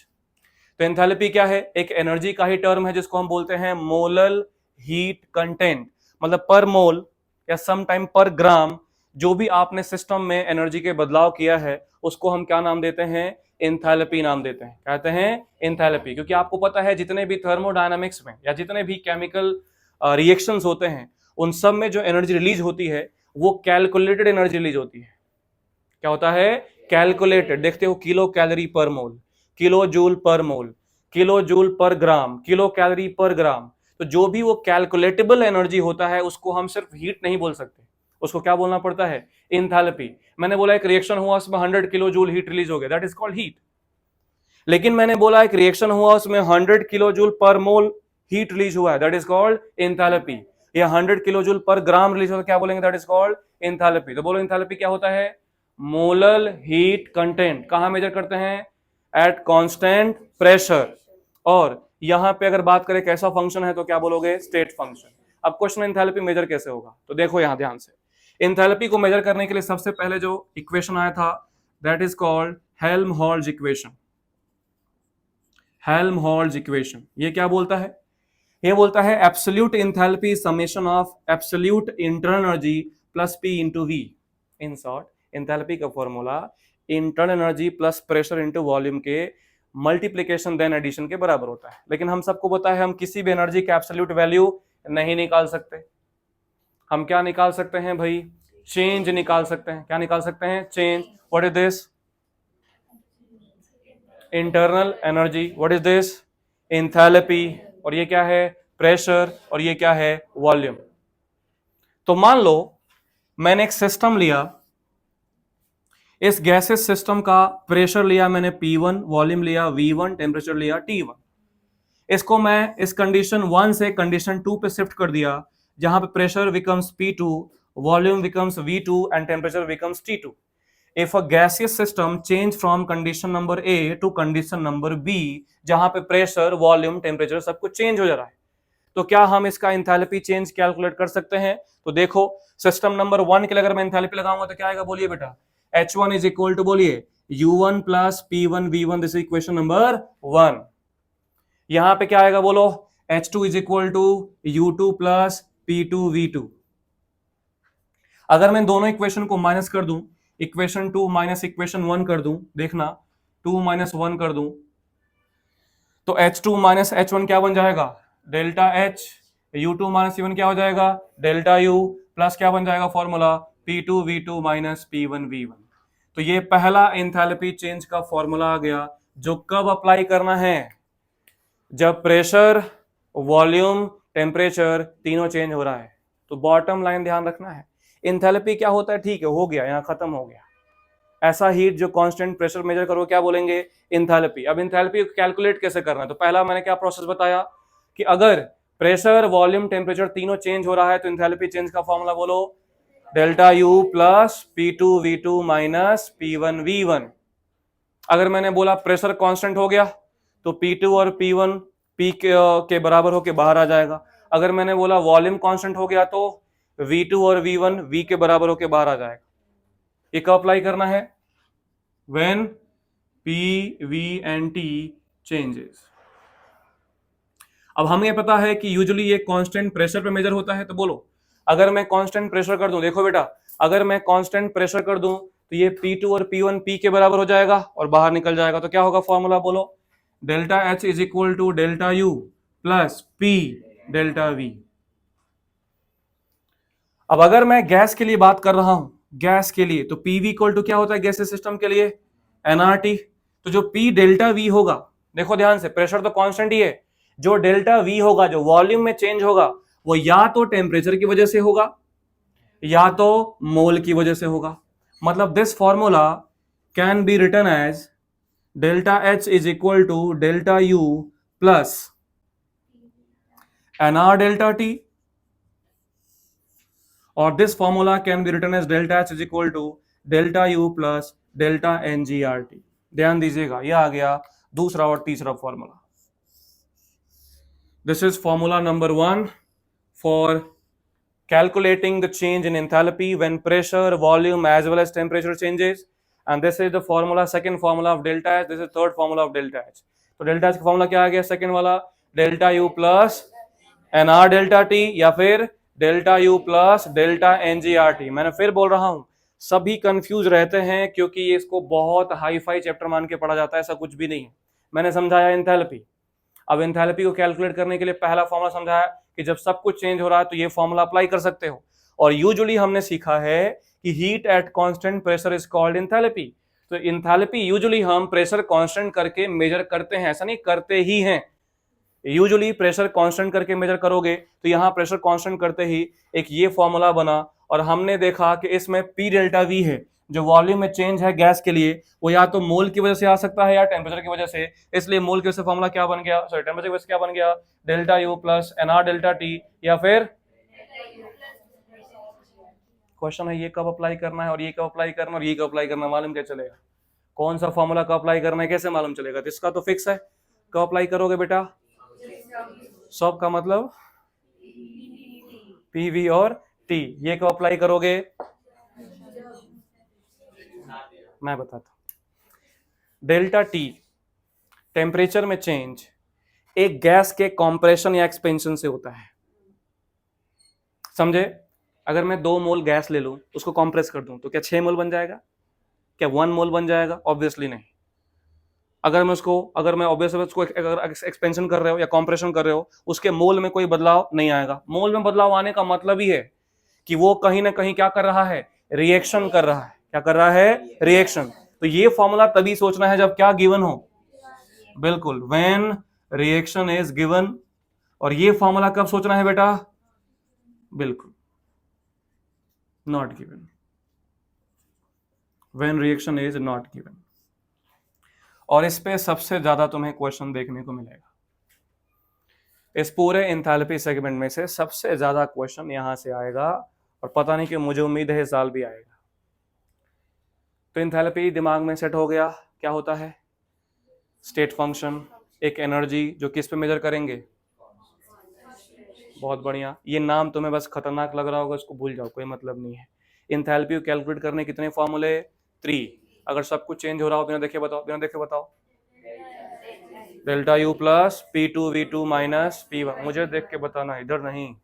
तो एंथैल्पी क्या है? एक एनर्जी का ही टर्म है जिसको हम बोलते हैं मोलल हीट कंटेंट। मतलब पर मोल या सम टाइम पर ग्राम जो भी आपने सिस्टम में एनर्जी के बदलाव किया है उसको हम क्या नाम देते हैं? एंथैल्पी नाम देते हैं। कहते हैं एंथैल्पी। क्योंकि आपको पता है जितने भी थर्मोडायनामिक्स में या जितने भी केमिकल रिएक्शंस होते हैं उन सब में जो एनर्जी रिलीज होती है वो कैलकुलेटेड एनर्जी रिलीज होती है। क्या होता है? कैलकुलेटेड। देखते हो, किलो कैलोरी पर मोल, किलो जूल पर मोल, किलो जूल पर ग्राम, किलो कैलोरी पर ग्राम। तो जो भी वो कैलकुलेटेबल एनर्जी होता है उसको हम सिर्फ हीट नहीं बोल सकते, उसको क्या बोलना पड़ता है? एंथैल्पी। मैंने बोला एक रिएक्शन हुआ उसमें 100 किलो जूल हीट रिलीज हो गया, दैट इज कॉल्ड हीट। लेकिन मैंने बोला एक रिएक्शन हुआ उसमें 100 किलो जूल पर मोल हीट रिलीज हुआ है, दैट इज कॉल्ड एंथैल्पी। या 100 किलो जूल पर ग्राम रिलीज होता है, क्या बोलेंगे? That is called enthalpy. तो बोलो एंथैल्पी क्या होता है? Molal heat content. कहां मेजर करते हैं? At constant pressure. और यहां पे अगर बात करें कैसा फंक्शन है तो क्या बोलोगे? State function. अब क्वेश्चन एंथैल्पी मेजर कैसे होगा? तो देखो यहां ध्यान से, एंथैल्पी को मेजर करने के लिए सबसे पहले जो इक्वेशन आया था that is called Helmholtz equation. Helmholtz equation ये क्या बोलता है? ये बोलता है absolute enthalpy summation of absolute internal energy plus P into V. In short, enthalpy का formula internal energy plus pressure into volume के मल्टीप्लीकेशन देन एडिशन के बराबर होता है। लेकिन हम सबको पता है हम किसी भी एनर्जी का एब्सोल्यूट वैल्यू नहीं निकाल सकते। हम क्या निकाल सकते हैं भाई? चेंज निकाल सकते हैं। क्या निकाल सकते हैं? Change. What is this? Internal energy. What is this? Enthalpy. और ये क्या है? प्रेशर। और ये क्या है? वॉल्यूम। तो मान लो मैंने एक सिस्टम लिया, इस गैसेस सिस्टम का प्रेशर लिया मैंने P1, वॉल्यूम लिया V1, टेम्परेचर लिया T1। इसको मैं इस कंडीशन 1 से कंडीशन 2 पे शिफ्ट कर दिया, जहां पे pressure becomes P2, volume becomes V2 and temperature becomes T2। If a gaseous system change from condition number A to condition number B, जहां पे प्रेशर, वॉल्यूम, टेम्परेचर सब कुछ चेंज हो जा रहा है, तो क्या हम इसका इंथैल्पी चेंज कैलकुलेट कर सकते हैं? तो देखो सिस्टम नंबर 1 के लिए अगर मैं इंथैल्पी लगाऊंगा तो क्या आएगा, बोलिए बेटा, H1 इज इक्वल टू, बोलिए, U1 plus P1 V1, this is equation number 1। यहां पे क्या आएगा, बोलो, H2 is equal to U2 plus P2 V2। अगर मैं दोनों इक्वेशन को माइनस कर दूं, इक्वेशन 2 माइनस इक्वेशन 1 कर दूं, देखना 2 माइनस 1 कर दूं, तो H2 माइनस H1 क्या बन जाएगा, delta H, U2 minus C1 क्या हो जाएगा, डेल्टा U, प्लस क्या बन जाएगा formula, P2 V2 minus P1 V1। तो ये पहला एंथैल्पी चेंज का फॉर्मूला आ गया, जो कब अप्लाई करना है, जब प्रेशर, वॉल्यूम, टेम्परेचर तीनों चेंज हो रहा है। तो बॉटम लाइन ध्यान रखना है, एंथैल्पी क्या होता है, ठीक है, हो गया, यहां खत्म हो गया। ऐसा हीट जो कांस्टेंट प्रेशर मेजर करो, क्या बोलेंगे, एंथैल्पी। अब एंथैल्पी कैलकुलेट कैसे करना है, तो पहला मैंने क्या प्रोसेस बताया कि अगर प्रेशर, वॉल्यूम, टेम्परेचर तीनों चेंज हो रहा है तो एंथैल्पी चेंज का फॉर्मूला बोलो, delta U plus P2 V2 minus P1 V1। अगर मैंने बोला प्रेशर कांस्टेंट हो गया तो P2 और P1 P के बराबर होके बाहर आ जाएगा। अगर मैंने बोला वॉल्यूम कांस्टेंट हो गया तो V2 और V1 V के बराबर होके बाहर आ जाएगा। ये कब अप्लाई करना है, when P, V and T changes. अब हमें पता है कि यूजुअली ये कांस्टेंट प्रेशर पे मेजर होता है, तो बोलो अगर मैं कांस्टेंट प्रेशर कर दूं, देखो बेटा, अगर मैं कांस्टेंट प्रेशर कर दूं तो ये P2 और P1 P के बराबर हो जाएगा और बाहर निकल जाएगा। तो क्या होगा फॉर्मूला, बोलो, delta H is equal to delta U plus P delta V। अब अगर मैं गैस के लिए बात कर रहा हूं, गैस के लिए, तो PV इक्वल टू क्या होता है गैसेस सिस्टम के लिए, nRT। तो जो P डेल्टा V होगा, देखो ध्यान से, प्रेशर तो कांस्टेंट ही है, जो डेल्टा V होगा, जो वॉल्यूम में चेंज होगा, वो या तो टेम्परेचर की वजह से होगा या तो मोल की वजह से होगा। मतलब this formula can be written as delta H is equal to delta U plus nR delta T, और this formula can be written as delta H is equal to delta U plus delta NGRT। ध्यान दीजिएगा, यह आ गया दूसरा और तीसरा फॉर्मूला। This is formula number 1 for calculating the change in enthalpy when pressure, volume as well as temperature changes, and this is the formula, second formula of delta H, this is third formula of delta H। तो delta H का formula क्या आ गया, second वाला, delta U plus nR delta T या फिर delta U plus delta NGRT। मैंने फिर बोल रहा हूं, सभी कंफ्यूज रहते हैं क्योंकि ये इसको बहुत हाई फाई चैप्टर मान के पढ़ा जाता है, ऐसा कुछ भी नहीं है। मैंने समझाया एंथैल्पी। अब एंथैल्पी को कैलकुलेट करने के लिए पहला फॉर्मूला समझाया कि जब सब कुछ चेंज हो रहा है तो ये फॉर्मूला अप्लाई कर सकते हो। और यूजुअली हमने सीखा है कि heat at constant pressure is called enthalpy. तो एंथैल्पी यूजुअली हम प्रेशर कांस्टेंट करके मेजर करते हैं, ऐसा नहीं करते ही हैं, यूजुअली प्रेशर कांस्टेंट करके मेजर करोगे। तो यहां प्रेशर कांस्टेंट करते ही एक ये फॉर्मूला बना, और हमने देखा कि इसमें P डेल्टा V है, जो वॉल्यूम में चेंज है गैस के लिए, वो या तो मोल की वजह से आ सकता है या टेम्परेचर की वजह से। इसलिए मोल की वजह से फॉर्मूला क्या बन गया, सॉरी टेम्परेचर की वजह से क्या बन गया, delta U plus nR delta T, या फिर क्वेश्चन है ये कब अप्लाई करना है और ये कब अप्लाई करना और ये कब अप्लाई करना, मालूम क्या चलेगा, कौन सा फॉर्मूला कब अप्लाई करना है कैसे मालूम चलेगा। तो इसका तो फिक्स है, कब अप्लाई करोगे बेटा, सब का मतलब PV और T। ये कब अप्लाई करोगे, मैं बताता हूं। डेल्टा T टेम्परेचर में चेंज एक गैस के कॉम्प्रेशन या एक्सपेंशन से होता है, समझे। अगर मैं 2 मोल गैस ले लूं, उसको कॉम्प्रेस कर दूं, तो क्या 6 मोल बन जाएगा, क्या 1 मोल बन जाएगा, ऑब्वियसली नहीं। अगर मैं ऑब्वियसली उसको एक्सपेंशन कर रहे हो या कॉम्प्रेशन कर रहे हो, उसके मोल में कोई बदलाव नहीं आएगा। मोल में बदलाव आने का मतलब ही है कि वो कहीं ना कहीं क्या कर रहा है, रिएक्शन कर रहा है। क्या कर रहा है, रिएक्शन। तो ये फॉर्मूला तभी सोचना है जब क्या गिवन हो, बिल्कुल, व्हेन रिएक्शन इज गिवन। और ये फॉर्मूला कब सोचना है बेटा, बिल्कुल not given, when reaction is not given. और इस पे सबसे ज्यादा तुम्हें क्वेश्चन देखने को मिलेगा, इस पूरे एंथैल्पी सेगमेंट में से सबसे ज्यादा क्वेश्चन यहां से आएगा, और पता नहीं क्यों मुझे उम्मीद है इस साल भी आएगा। तो एंथैल्पी दिमाग में सेट हो गया, क्या होता है, स्टेट फंक्शन, एक एनर्जी जो किस पे मेजर करेंगे, बहुत बढ़िया। ये नाम तुम्हें बस खतरनाक लग रहा होगा, इसको भूल जाओ, कोई मतलब नहीं है। इंथैल्पी को कैलकुलेट करने कितने फॉर्मूले? 3। अगर सब कुछ चेंज हो रहा हो बिना देखे बताओ, बिना देखे बताओ। Delta U plus P2V2 minus P1। मुझे देख के बताना, इधर नहीं।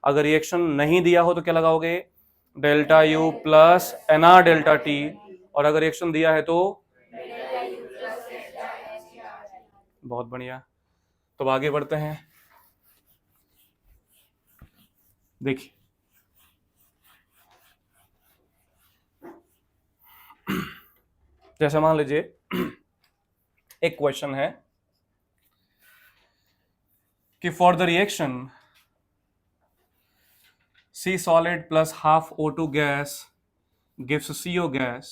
अगर रिएक्शन नहीं दिया हो तो क्या लगाओगे? Delta U plus NR delta T। और अगर रिएक्शन दिया है तो बहुत बढ़िया। तो आगे बढ़ते हैं। देखिए, जैसे मान लीजिए एक क्वेश्चन है कि for the reaction C solid plus half O2 gas gives CO gas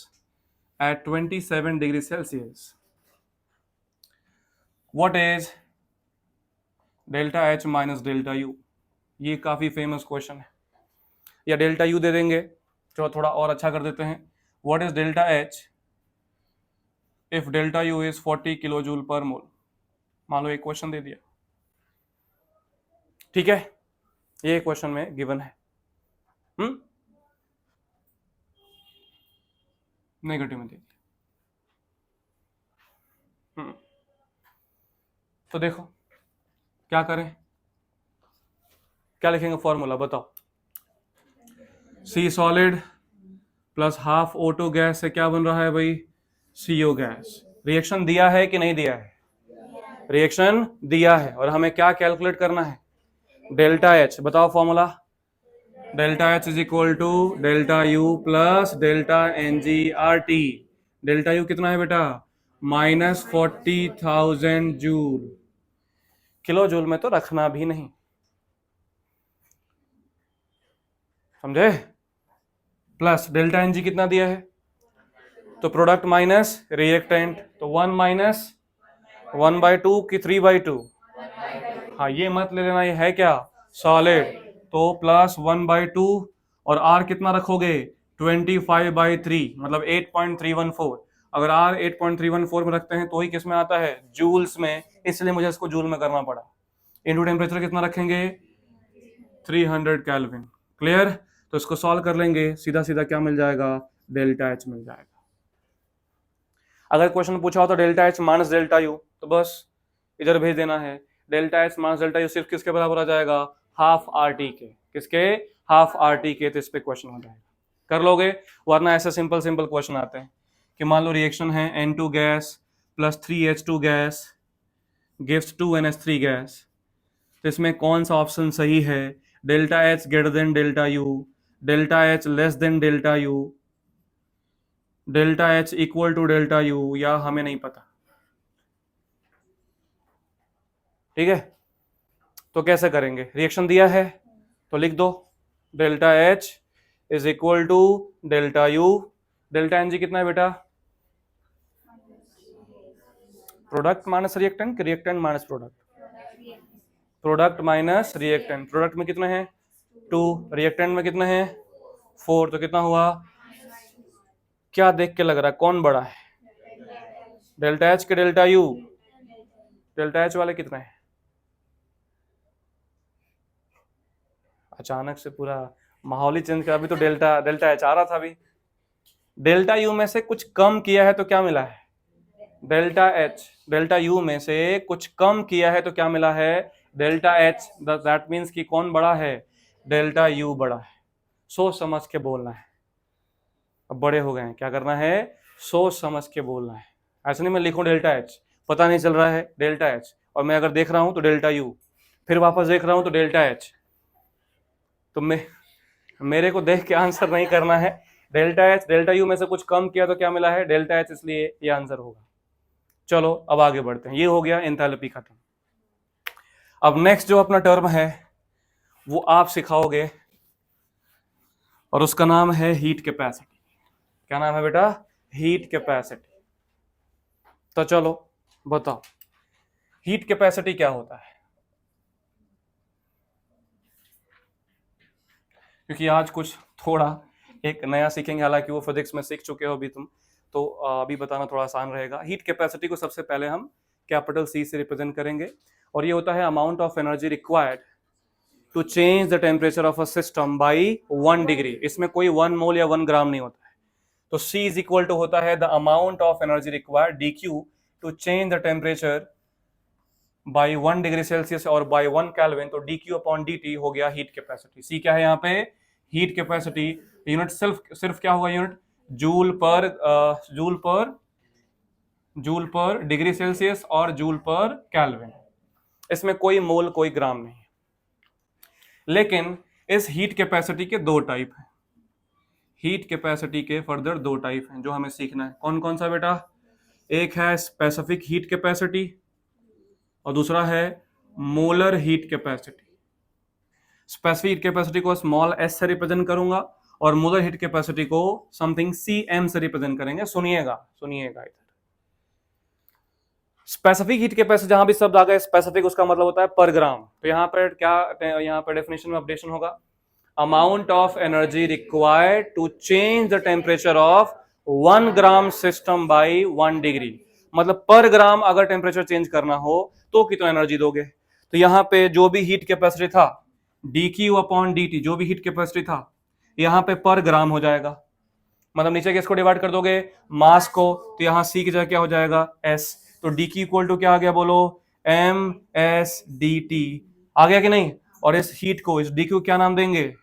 at 27 degrees Celsius. What is delta H minus delta U? ये काफी फेमस क्वेश्चन है। या डेल्टा यू दे देंगे, चलो थोड़ा और अच्छा कर देते हैं। What is delta H if delta U is 40 kilo joule per mole? मान लो एक क्वेश्चन दे दिया, ठीक है, ये क्वेश्चन में गिवन है। नेगेटिव में दे दिया। तो देखो क्या करें, क्या लिखेंगे फॉर्मूला बताओ। C solid plus half O2 gas से क्या बन रहा है भाई? CO gas. रिएक्शन दिया है कि नहीं दिया है? रिएक्शन दिया है, और हमें क्या कैलकुलेट करना है? Delta H. बताओ formula. Delta H is equal to delta U plus delta NgRT। Delta U कितना है बेटा? Minus 40,000 joule. किलो जूल में तो रखना भी नहीं, समझे? प्लस डेल्टा Ng कितना दिया है? तो प्रोडक्ट माइनस रिएक्टेंट, तो 1 माइनस 1/2 की 3/2। हाँ, ये मत ले लेना, ये है क्या? सॉलिड। तो प्लस 1/2, और R कितना रखोगे? 25/3, मतलब 8.314। अगर R 8.314 में रखते हैं तो ही किस में आता है? जूल्स में, इसलिए मुझे इसको जूल में करना पड़ा। इनटू टेम्परेचर कितना रखेंगे? 300 केल्विन। क्लियर? तो इसको सॉल्व कर लेंगे, सीधा सीधा क्या मिल जाएगा? डेल्टा एच मिल जाएगा। अगर क्वेश्चन पूछा हो तो delta H minus delta U, तो बस इधर भेज देना है। Delta H minus delta U सिर्फ किसके बराबर आ जाएगा? हाफ RT के। किसके? हाफ RT के। तो इस पे क्वेश्चन हो जाएगा, कर लोगे। वरना ऐसे सिंपल सिंपल क्वेश्चन आते हैं कि मान लो रिएक्शन है N2 गैस प्लस 3H2 gas gives 2NH3 gas. तो इसमें कौन सा ऑप्शन सही है? Delta H greater than delta U, delta H less than delta U, delta H equal to delta U, या हमें नहीं पता। ठीक है, तो कैसे करेंगे? रिएक्शन दिया है तो लिख दो delta H is equal to delta U. Delta NG कितना है बेटा? Product minus reactant, reactant minus product? Product minus reactant. Product में कितने हैं? 2, रिएक्टेंट में कितने हैं? 4। तो कितना हुआ? क्या देख के लग रहा है कौन बड़ा है? डेल्टा एच के डेल्टा यू? डेल्टा एच वाले कितने हैं? अचानक से पूरा माहौल ही चेंज कर। अभी तो डेल्टा एच आ रहा था। अभी डेल्टा यू में से कुछ कम किया है तो क्या मिला है? Delta H. डेल्टा यू में से कुछ कम किया है तो क्या मिला है? Delta H. दैट मीन्स कि कौन बड़ा है? डेल्टा यू बड़ा है। सोच समझ के बोलना है। अब बड़े हो गए हैं, क्या करना है? सोच समझ के बोलना है। ऐसा नहीं मैं लिखूं डेल्टा एच, पता नहीं चल रहा है डेल्टा एच, और मैं अगर देख रहा हूं तो डेल्टा यू, फिर वापस देख रहा हूं तो डेल्टा एच। तो मेरे को देख के आंसर नहीं करना है। डेल्टा एच डेल्टा यू में से कुछ कम किया तो क्या मिला है? डेल्टा एच, इसलिए ये आंसर होगा। चलो अब आगे बढ़ते हैं। ये हो गया एंथैल्पी खत्म। अब नेक्स्ट जो अपना टर्म है वो आप सिखाओगे, और उसका नाम है हीट कैपेसिटी। क्या नाम है बेटा? Heat capacity. तो चलो बताओ हीट कैपेसिटी क्या होता है। क्योंकि आज कुछ थोड़ा एक नया सीखेंगे, हालांकि वो फिजिक्स में सीख चुके हो अभी तुम, तो अभी बताना थोड़ा आसान रहेगा। हीट कैपेसिटी को सबसे पहले हम कैपिटल C से रिप्रेजेंट करेंगे, और ये होता है amount of energy required to change the temperature of a system by 1 degree. इसमें कोई 1 मोल या 1 ग्राम नहीं होता है। तो C इज इक्वल टू होता है the amount of energy required DQ to change the temperature by 1 degree Celsius और बाई 1 केल्विन। तो DQ अपॉन DT हो गया हीट कैपेसिटी। C क्या है यहाँ पे? Heat capacity. यूनिट सिर्फ क्या होगा यूनिट? जूल पर डिग्री सेल्सियस और जूल पर केल्विन। इसमें कोई मोल कोई ग्राम नहीं। लेकिन इस हीट कैपेसिटी के दो टाइप हैं। हीट कैपेसिटी के फर्दर दो टाइप हैं जो हमें सीखना है। कौन कौन सा बेटा? एक है स्पेसिफिक हीट कैपेसिटी और दूसरा है molar heat capacity. Specific heat capacity को स्मॉल s से रिप्रेजेंट करूंगा और मोलर हीट कैपेसिटी को समथिंग cm से रिप्रेजेंट करेंगे। सुनिएगा इधर। स्पेसिफिक हीट कैपेसिटी जहां भी शब्द आ गया स्पेसिफिक, उसका मतलब होता है पर ग्राम। तो यहाँ पर क्या, यहाँ पर डेफिनेशन में अपडेशन होगा, amount of energy required to change the temperature of 1 gram system by 1 degree. मतलब पर ग्राम अगर टेम्परेचर चेंज करना हो तो कितना एनर्जी दोगे। तो यहाँ पे जो भी हीट कैपेसिटी था DQ अपॉन DT, जो भी हीट कैपेसिटी था यहाँ पे पर ग्राम हो जाएगा। मतलब नीचे किसको डिवाइड कर दोगे? मास को। तो यहाँ C की जगह क्या हो जाएगा? S। तो DQ इक्वल टू क्या आ गया बोलो? MSDT। आ गया कि नहीं? और इस हीट को, इस DQ क्या नाम देंगे?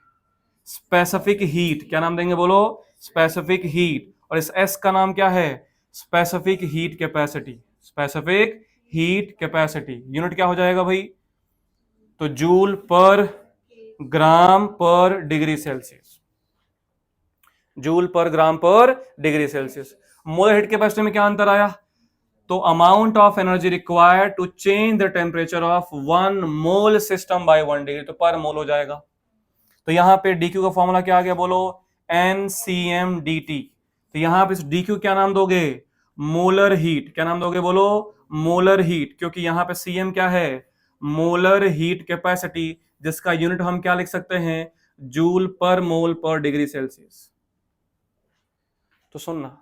Specific heat. क्या नाम देंगे बोलो? Specific heat. और इस S का नाम क्या है? Specific heat capacity. Specific heat capacity unit क्या हो जाएगा भाई? तो joule per gram per degree Celsius. Joule per gram per degree Celsius. Molar heat capacity में क्या अंतर आया? तो amount of energy required to change the temperature of 1 mole system by 1 degree. तो पर मोल हो जाएगा। तो यहां पे DQ का फॉर्मूला क्या आ गया बोलो? NCMDT। तो यहां पे DQ क्या नाम दोगे? Molar heat. क्या नाम दोगे बोलो? Molar heat. क्योंकि यहां पे CM क्या है? मोलर हीट कैपेसिटी, जिसका यूनिट हम क्या लिख सकते हैं? जूल पर मोल पर डिग्री सेल्सियस। तो सुनना,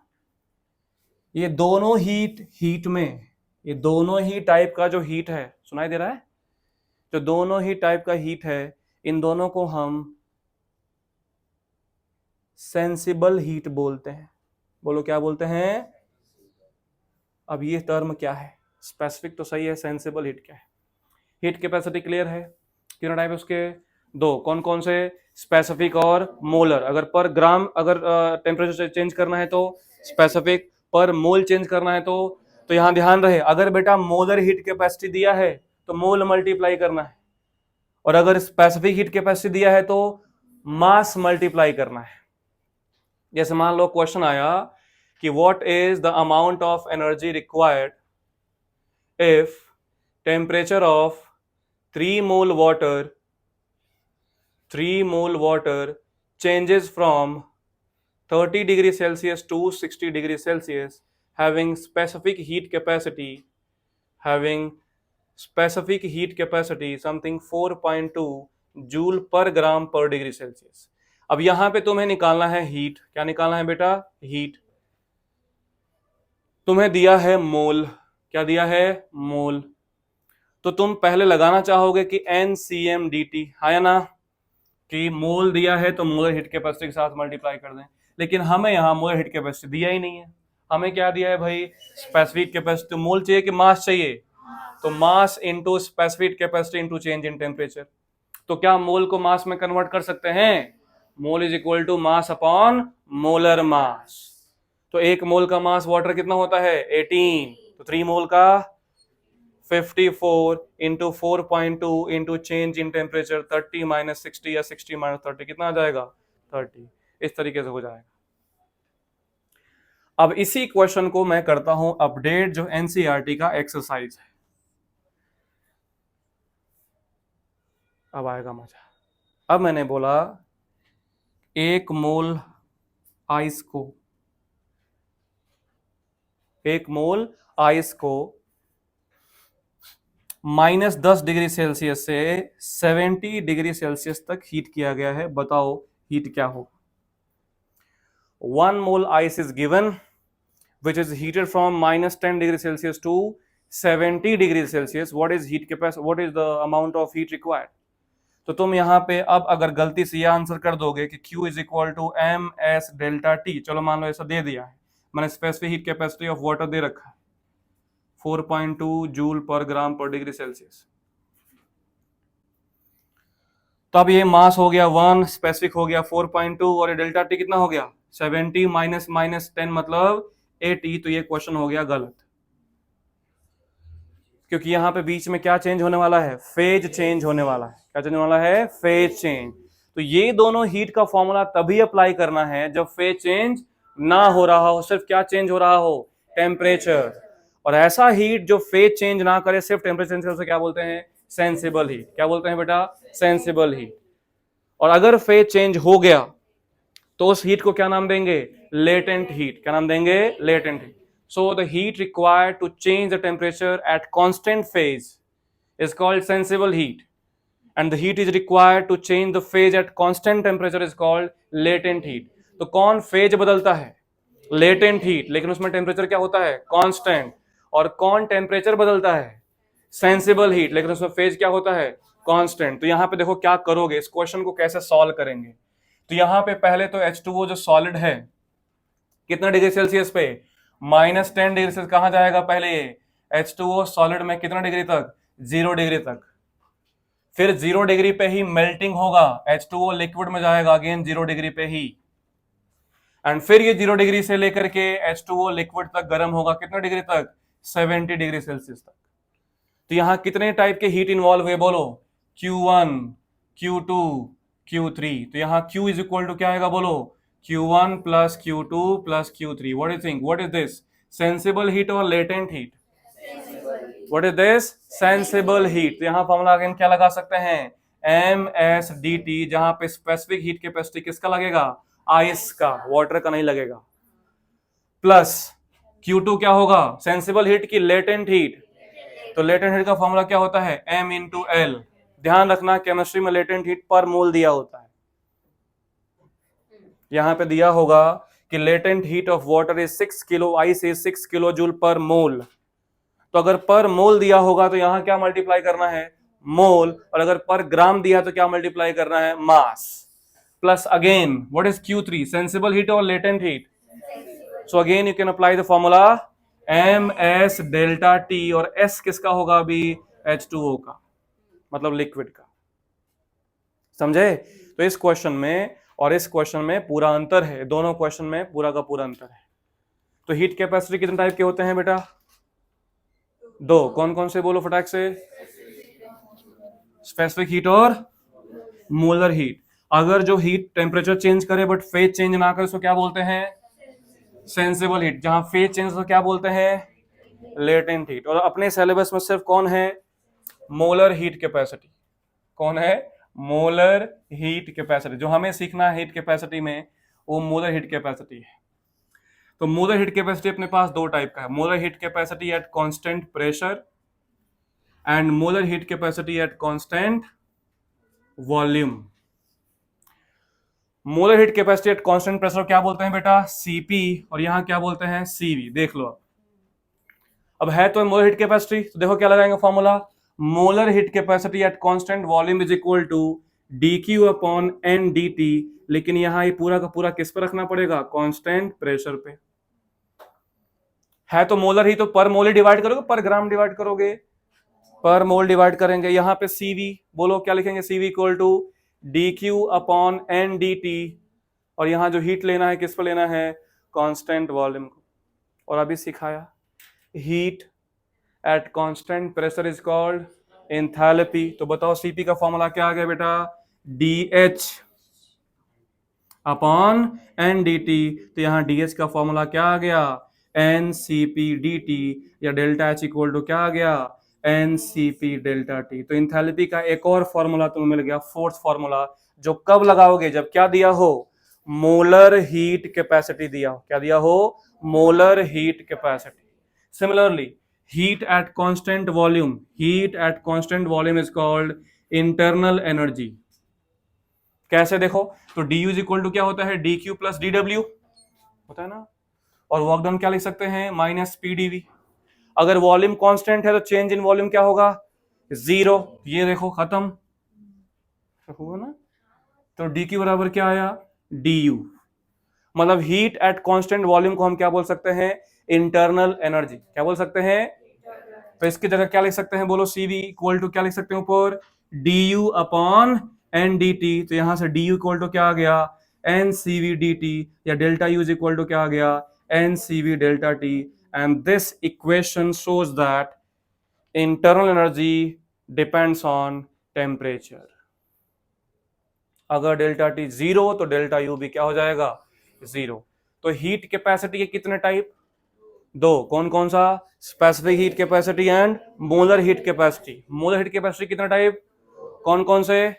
ये दोनों हीट में, ये दोनों ही टाइप का जो हीट है, सुनाई दे रहा है? जो दोनों ही टाइप का हीट है, इन दोनों को हम सेंसिबल हीट बोलते हैं। बोलो क्या बोलते हैं? अब ये टर्म क्या है? स्पेसिफिक तो सही है, सेंसिबल हीट क्या है? हीट कैपेसिटी क्लियर है? कितने टाइप है उसके? दो। कौन कौन से? स्पेसिफिक और मोलर। अगर पर ग्राम अगर टेम्परेचर चेंज करना है तो स्पेसिफिक, पर मोल चेंज करना है तो यहां ध्यान रहे, अगर बेटा मोलर हीट कैपेसिटी दिया है तो मोल मल्टीप्लाई करना है, और अगर स्पेसिफिक हीट कैपेसिटी दिया है तो मास मल्टीप्लाई करना है। जैसे मान लो क्वेश्चन आया कि what is the amount of energy required if temperature of 3 mole water changes from 30 degree Celsius to 60 degree Celsius having specific heat capacity something 4.2 joule per gram per degree Celsius. अब यहां पे तुम्हें निकालना है heat. क्या निकालना है बेटा? हीट। तुम्हें दिया है मोल। क्या दिया है? मोल। तो तुम पहले लगाना चाहोगे कि NCMDT, है ना, कि मोल दिया है तो मोलर हीट कैपेसिटी के साथ मल्टीप्लाई कर दें। लेकिन हमें यहां मोलर हीट कैपेसिटी दिया ही नहीं है। हमें क्या दिया है भाई? Specific capacity. मोल चाहिए कि मास चाहिए? तो mass into specific capacity into change in temperature. तो क्या मोल को मास में कन्वर्ट कर सकते हैं? Mole is equal to mass upon molar mass. तो एक मोल का मास वाटर कितना होता है? 18। तो 3 मोल का 54 into 4.2 into change in temperature 30 minus 60 या 60 माइनस 30 कितना आ जाएगा? 30। इस तरीके से हो जाएगा। अब इसी क्वेश्चन को मैं करता हूं अपडेट, जो एनसीईआरटी का एक्सरसाइज है। अब आएगा मजा। अब मैंने बोला 1 मोल आइस को -10 डिग्री सेल्सियस से 70 डिग्री सेल्सियस तक हीट किया गया है। बताओ हीट क्या हो? 1 mole ice is given which is heated from -10 degree Celsius to 70 degree Celsius. What is heat capacity? What is the amount of heat required? तो तुम यहाँ पे अब अगर गलती से यह आंसर कर दोगे कि Q is equal to M S delta T, चलो मान लो ऐसा दे दिया है, मैंने specific heat capacity of water दे रखा है 4.2 joule per gram per degree Celsius. तो अब ये मास हो गया 1, स्पेसिफिक हो गया 4.2 और ये डेल्टा टी कितना हो गया 70 माइनस माइनस 10 मतलब 80। तो ये क्वेश्चन हो गया गलत, क्योंकि यहां पे बीच में क्या चेंज होने वाला है, फेज चेंज होने वाला है। क्या चेंज होने वाला है, फेज चेंज। तो ये दोनों हीट का फॉर्मूला तभी अप्लाई करना है जब फेज चेंज ना हो रहा हो, सिर्फ क्या चेंज हो रहा हो, टेम्परेचर। और ऐसा हीट जो फेज चेंज ना करे, सिर्फ टेम्परेचर चेंज करे, उसे क्या बोलते हैं, सेंसिबल हीट। क्या बोलते हैं बेटा, सेंसिबल हीट। और अगर फेज चेंज हो गया तो उस हीट को क्या नाम देंगे, लेटेंट हीट। क्या नाम देंगे, latent heat. So the heat required to change the temperature at constant phase is called sensible heat, and the heat is required to change the phase at constant temperature is called latent heat. तो कौन phase बदलता है, latent heat, लेकिन उसमें temperature क्या होता है, constant। और कौन temperature बदलता है, sensible heat, लेकिन उसमें phase क्या होता है, constant। तो यहां पे देखो क्या करोगे, इस क्वेश्चन को कैसे सॉल्व करेंगे। तो यहां पे पहले तो H2O जो सॉलिड है कितना डिग्री सेल्सियस पे, -10 डिग्री से कहां जाएगा, पहले ये H2O सॉलिड में कितना डिग्री तक, 0 डिग्री तक। फिर 0 डिग्री पे ही मेल्टिंग होगा, H2O लिक्विड में जाएगा अगेन 0 डिग्री पे ही। एंड फिर ये 0 डिग्री से लेकर के H2O लिक्विड तक गर्म होगा, कितना डिग्री तक, 70 डिग्री सेल्सियस तक। तो यहां कितने टाइप के हीट इन्वॉल्व हुए बोलो, Q1, Q2, Q3। तो यहां Q इज इक्वल टू क्या आएगा बोलो, Q1 plus Q2 plus Q3. What do you think? What is this? Sensible heat or latent heat? What is this? Sensible heat. तो यहाँ formula again क्या लगा सकते हैं, MSDT, जहां पे स्पेसिफिक हीट कैपेसिटी किसका लगेगा, आइस का, वाटर का नहीं लगेगा। प्लस Q2 क्या होगा, सेंसिबल हीट की लेटेंट हीट। तो लेटेंट हीट का फॉर्मूला क्या होता है, M into L। ध्यान रखना केमिस्ट्री में लेटेंट हीट पर मोल दिया होता है। यहां पे दिया होगा कि latent heat of water is 6 kilo, ice is 6 kilo joule per mole. तो अगर पर मोल दिया होगा तो यहां क्या मल्टीप्लाई करना है, मोल। और अगर पर ग्राम दिया तो क्या मल्टीप्लाई करना है, mass. Plus again what is Q3, sensible heat और latent heat. So again you can apply the formula MS delta T, और S किसका होगा अभी, H2O का, मतलब लिक्विड का। समझे। तो इस क्वेश्चन में और इस क्वेश्चन में पूरा अंतर है, दोनों क्वेश्चन में पूरा का पूरा अंतर है। तो हीट कैपेसिटी कितने टाइप के होते हैं बेटा, दो। कौन कौन से बोलो फटाक से, स्पेसिफिक हीट और मोलर हीट। अगर जो हीट टेम्परेचर चेंज करे बट फेज चेंज ना करे उसको क्या बोलते हैं, सेंसिबल हीट। जहां फेज चेंज तो क्या बोलते हैं, लेटेंट हीट। और अपने सिलेबस में सिर्फ कौन है, मोलर हीट कैपेसिटी। कौन है, मोलर हीट कैपेसिटी। जो हमें सीखना है हीट कैपेसिटी में वो मोलर हीट कैपेसिटी है। तो मोलर हीट कैपेसिटी अपने पास दो टाइप का है, molar heat capacity at constant pressure and molar heat capacity at constant volume. Molar heat capacity at constant pressure क्या बोलते हैं बेटा, सीपी, और यहां क्या बोलते हैं, सीवी। देख लो अब है तो मोलर हीट कैपेसिटी, तो देखो क्या लगाएंगे formula, molar heat capacity at constant volume is equal to dQ upon n dt। लेकिन यहां ये पूरा का पूरा किस पर रखना पड़ेगा, कांस्टेंट प्रेशर पे। है तो मोलर ही, तो पर मोल डिवाइड करोगे, पर ग्राम डिवाइड करोगे, पर मोल डिवाइड करेंगे। यहां पे CV बोलो क्या लिखेंगे, CV equal to dQ upon n dt। और यहां जो हीट लेना है किस पर लेना है, कांस्टेंट वॉल्यूम को। और अभी सिखाया heat at constant pressure is called enthalpy. तो बताओ CP का फॉर्मूला क्या आ गया बेटा, DH अपॉन NDT। तो यहां DH का फॉर्मूला क्या आ गया, NCP/dt, या डेल्टा H इक्वल टू क्या आ गया, NCP डेल्टा T। तो एंथैल्पी का एक और फॉर्मूला तुम्हें मिल गया, फोर्थ फॉर्मूला, जो कब लगाओगे, जब क्या दिया हो, मोलर हीट कैपेसिटी दिया हो। क्या दिया हो, molar heat capacity. Similarly heat at constant volume, heat at constant volume is called internal energy। कैसे देखो, तो du इज इक्वल टू क्या होता है, dq प्लस dw होता है ना। और वर्क डन क्या लिख सकते हैं, माइनस pdv। अगर वॉल्यूम कांस्टेंट है तो चेंज इन वॉल्यूम क्या होगा, जीरो। ये देखो खत्म। हुआ ना। तो डी क्यू बराबर क्या आया, डी यू। मतलब हीट एट कांस्टेंट वॉल्यूम को हम क्या बोल सकते हैं, इंटरनल एनर्जी। क्या बोल सकते हैं, तो इसकी जगह क्या लिख सकते हैं, बोलो, सीवी इक्वल टू क्या लिख सकते हैं ऊपर, D U upon N D T. तो यहां से डी यू इक्वल टू क्या आ गया, n C V d T, या delta U is equal to क्या आ गया, n C V delta T. And this equation shows that internal energy depends on temperature. अगर डेल्टा टी जीरो तो delta U भी क्या हो जाएगा, जीरो। तो हीट कैपेसिटी के कितने टाइप, दो, कौन कौन सा, specific heat capacity and molar heat capacity. Molar heat capacity कितने टाइप, कौन कौन से,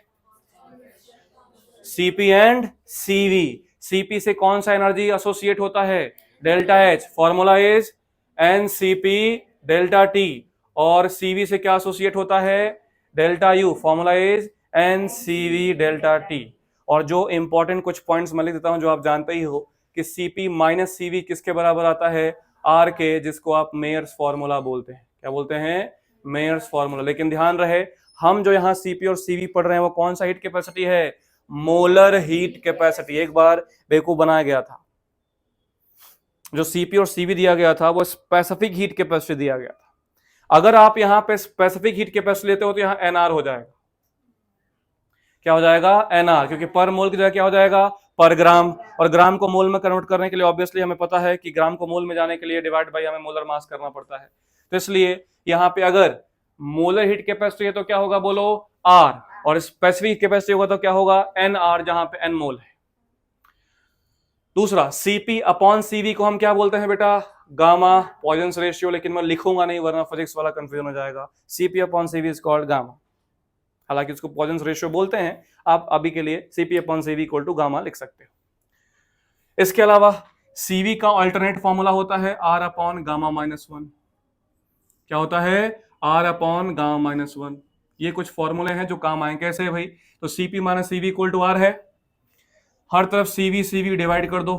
सीपी एंड सीवी। सीपी से कौन सा एनर्जी एसोसिएट होता है, delta H, formula is an CP delta T. और सीवी से क्या एसोसिएट होता है, delta U, formula is an CV delta T. और जो इंपॉर्टेंट कुछ पॉइंट्स मैं लिख देता हूं जो आप जानते ही हो कि सीपी माइनस सीवी किसके बराबर आता है, आर के, जिसको आप मेयर्स फॉर्मूला बोलते हैं। क्या बोलते हैं, मेयर्स फॉर्मूला। लेकिन ध्यान रहे, हम जो यहां सीपी और सीवी पढ़ रहे हैं वो कौन सा हीट कैपेसिटी है, मोलर हीट कैपेसिटी। एक बार बेवकूफ बनाया गया था, जो सीपी और सीवी दिया गया था वो स्पेसिफिक हीट कैपेसिटी दिया गया था। अगर आप यहां पे स्पेसिफिक हीट कैपेसिटी लेते हो तो यहां एनआर हो जाएगा। क्या हो जाएगा, एनआर, क्योंकि पर मोल की जगह क्या हो जाएगा, पर ग्राम। और ग्राम को मोल में कन्वर्ट करने के लिए ऑब्वियसली हमें पता है कि ग्राम को मोल में जाने के लिए डिवाइड बाय हमें मोलर मास करना पड़ता है। तो इसलिए यहां पे अगर मोलर हीट कैपेसिटी है तो क्या होगा, बोलो, आर, और स्पेसिफिक कैपेसिटी होगा तो क्या होगा, एन आर, जहां पे एन मोल है। दूसरा, सीपी अपॉन सीवी को हम क्या बोलते हैं बेटा, गामा, पॉइजन रेशियो। लेकिन मैं लिखूंगा नहीं वरना फिजिक्स वाला कंफ्यूजन हो जाएगा। CP upon CV is called gamma, हालांकि इसको पॉइजन रेशियो बोलते हैं। आप अभी के लिए CP upon CV equal to gamma लिख सकते हो। इसके अलावा सीवी का अल्टरनेट फॉर्मूला होता है R upon gamma minus one. क्या होता है, R upon gamma minus one. ये कुछ फॉर्मूले हैं जो काम आएंगे। कैसे भाई, तो CP minus CV equal to R है, हर तरफ सीवी सीवी डिवाइड कर दो,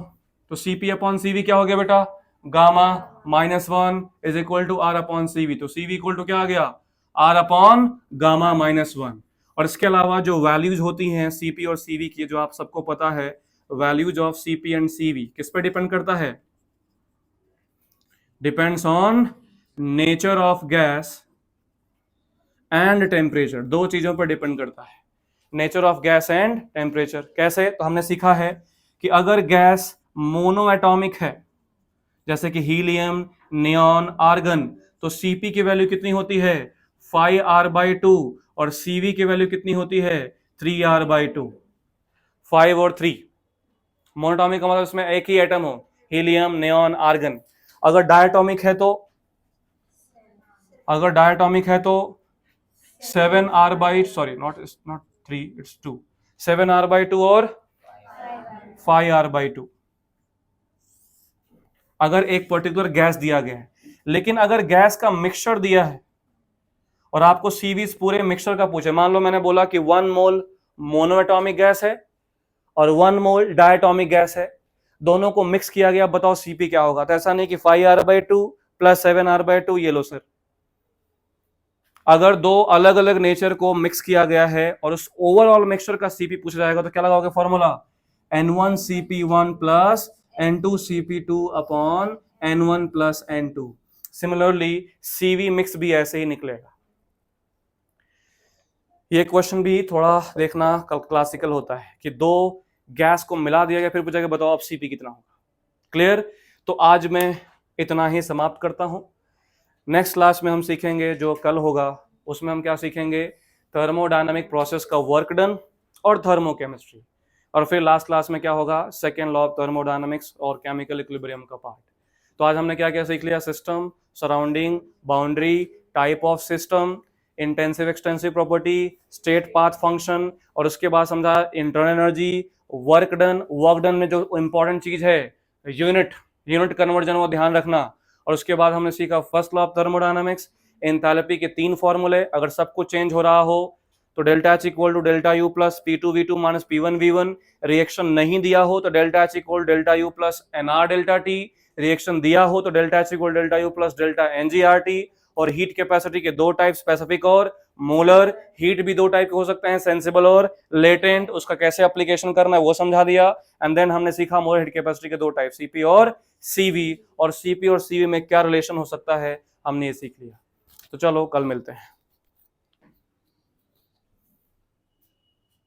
तो सीपी अपॉन सीवी क्या हो गया बेटा, gamma minus one is equal to R upon CV. तो सीवी इक्वल टू क्या आ गया, R upon gamma minus one. और इसके अलावा जो वैल्यूज होती हैं सीपी और सीवी की, जो आप सबको पता है, values of CP and CV किस पे डिपेंड करता है, depends on nature of gas and temperature. दो चीजों पर डिपेंड करता है, nature of gas and temperature. कैसे, तो हमने सीखा है कि अगर गैस मोनो एटॉमिक है, जैसे कि हीलियम, नियॉन, आर्गन, तो सीपी की वैल्यू कितनी होती है, 5r/2, और सीवी की वैल्यू कितनी होती है, 3r/2। 5 और 3 मोनोटॉमिक का मतलब इसमें एक ही एटम हो, हीलियम, नियॉन, आर्गन। अगर डायटॉमिक है तो, अगर डायटॉमिक है तो 7r/, sorry, not 3, it's 2, 7r/2 और 5r/2। अगर एक पर्टिकुलर गैस दिया गया है, लेकिन अगर गैस का मिक्सचर दिया है और आपको सीवीज पूरे मिक्सचर का पूछे, मान लो मैंने बोला कि 1 मोल मोनोएटॉमिक गैस है और 1 मोल डायटॉमिक गैस है, दोनों को मिक्स किया गया, बताओ सीपी क्या होगा। तो ऐसा नहीं कि 5r/2 प्लस 7r/2, ये लो सर। अगर दो अलग अलग नेचर को मिक्स किया गया है और उस ओवरऑल मिक्सचर का सीपी पूछा जाएगा तो क्या लगाओगे formula, N1CP1 plus N2CP2 upon N1 plus N2। Similarly CV mix भी ऐसे ही निकलेगा। ये क्वेश्चन भी थोड़ा देखना क्लासिकल होता है कि दो गैस को मिला दिया गया, फिर पूछा गया बताओ अब सीपी कितना होगा। क्लियर। तो आज मैं इतना ही समाप्त करता हूं। नेक्स्ट क्लास में हम सीखेंगे, जो कल होगा उसमें हम क्या सीखेंगे, थर्मोडायनामिक प्रोसेस का वर्क डन और थर्मोकेमिस्ट्री। और फिर लास्ट क्लास में क्या होगा, सेकेंड लॉ ऑफ थर्मोडायनामिक्स और केमिकल इक्विलिब्रियम का पार्ट। तो आज हमने क्या क्या सीख लिया, system, surrounding, boundary, type of system, intensive extensive property, state path function, और उसके बाद समझा internal energy, work done. Work done में जो इंपॉर्टेंट चीज है यूनिट कन्वर्जन, वो ध्यान रखना। और उसके बाद हमने सीखा first law of thermodynamics, enthalpy के 3 फॉर्मूले। अगर सब कुछ चेंज हो रहा हो तो delta H equal to delta U plus P2V2 minus P1V1। Reaction नहीं दिया हो तो delta H equal delta U plus NR delta T. Reaction दिया हो तो delta H equal delta U plus delta NGRT। और हीट कैपेसिटी के 2 type, specific और मोलर हीट भी दो टाइप के हो सकते हैं, सेंसिबल और लेटेंट, उसका कैसे एप्लीकेशन करना है वो समझा दिया। एंड देन हमने सीखा मोलर हीट कैपेसिटी के दो टाइप, सीपी और सीवी, और सीपी और सीवी में क्या रिलेशन हो सकता है हमने ये सीख लिया। तो चलो कल मिलते हैं।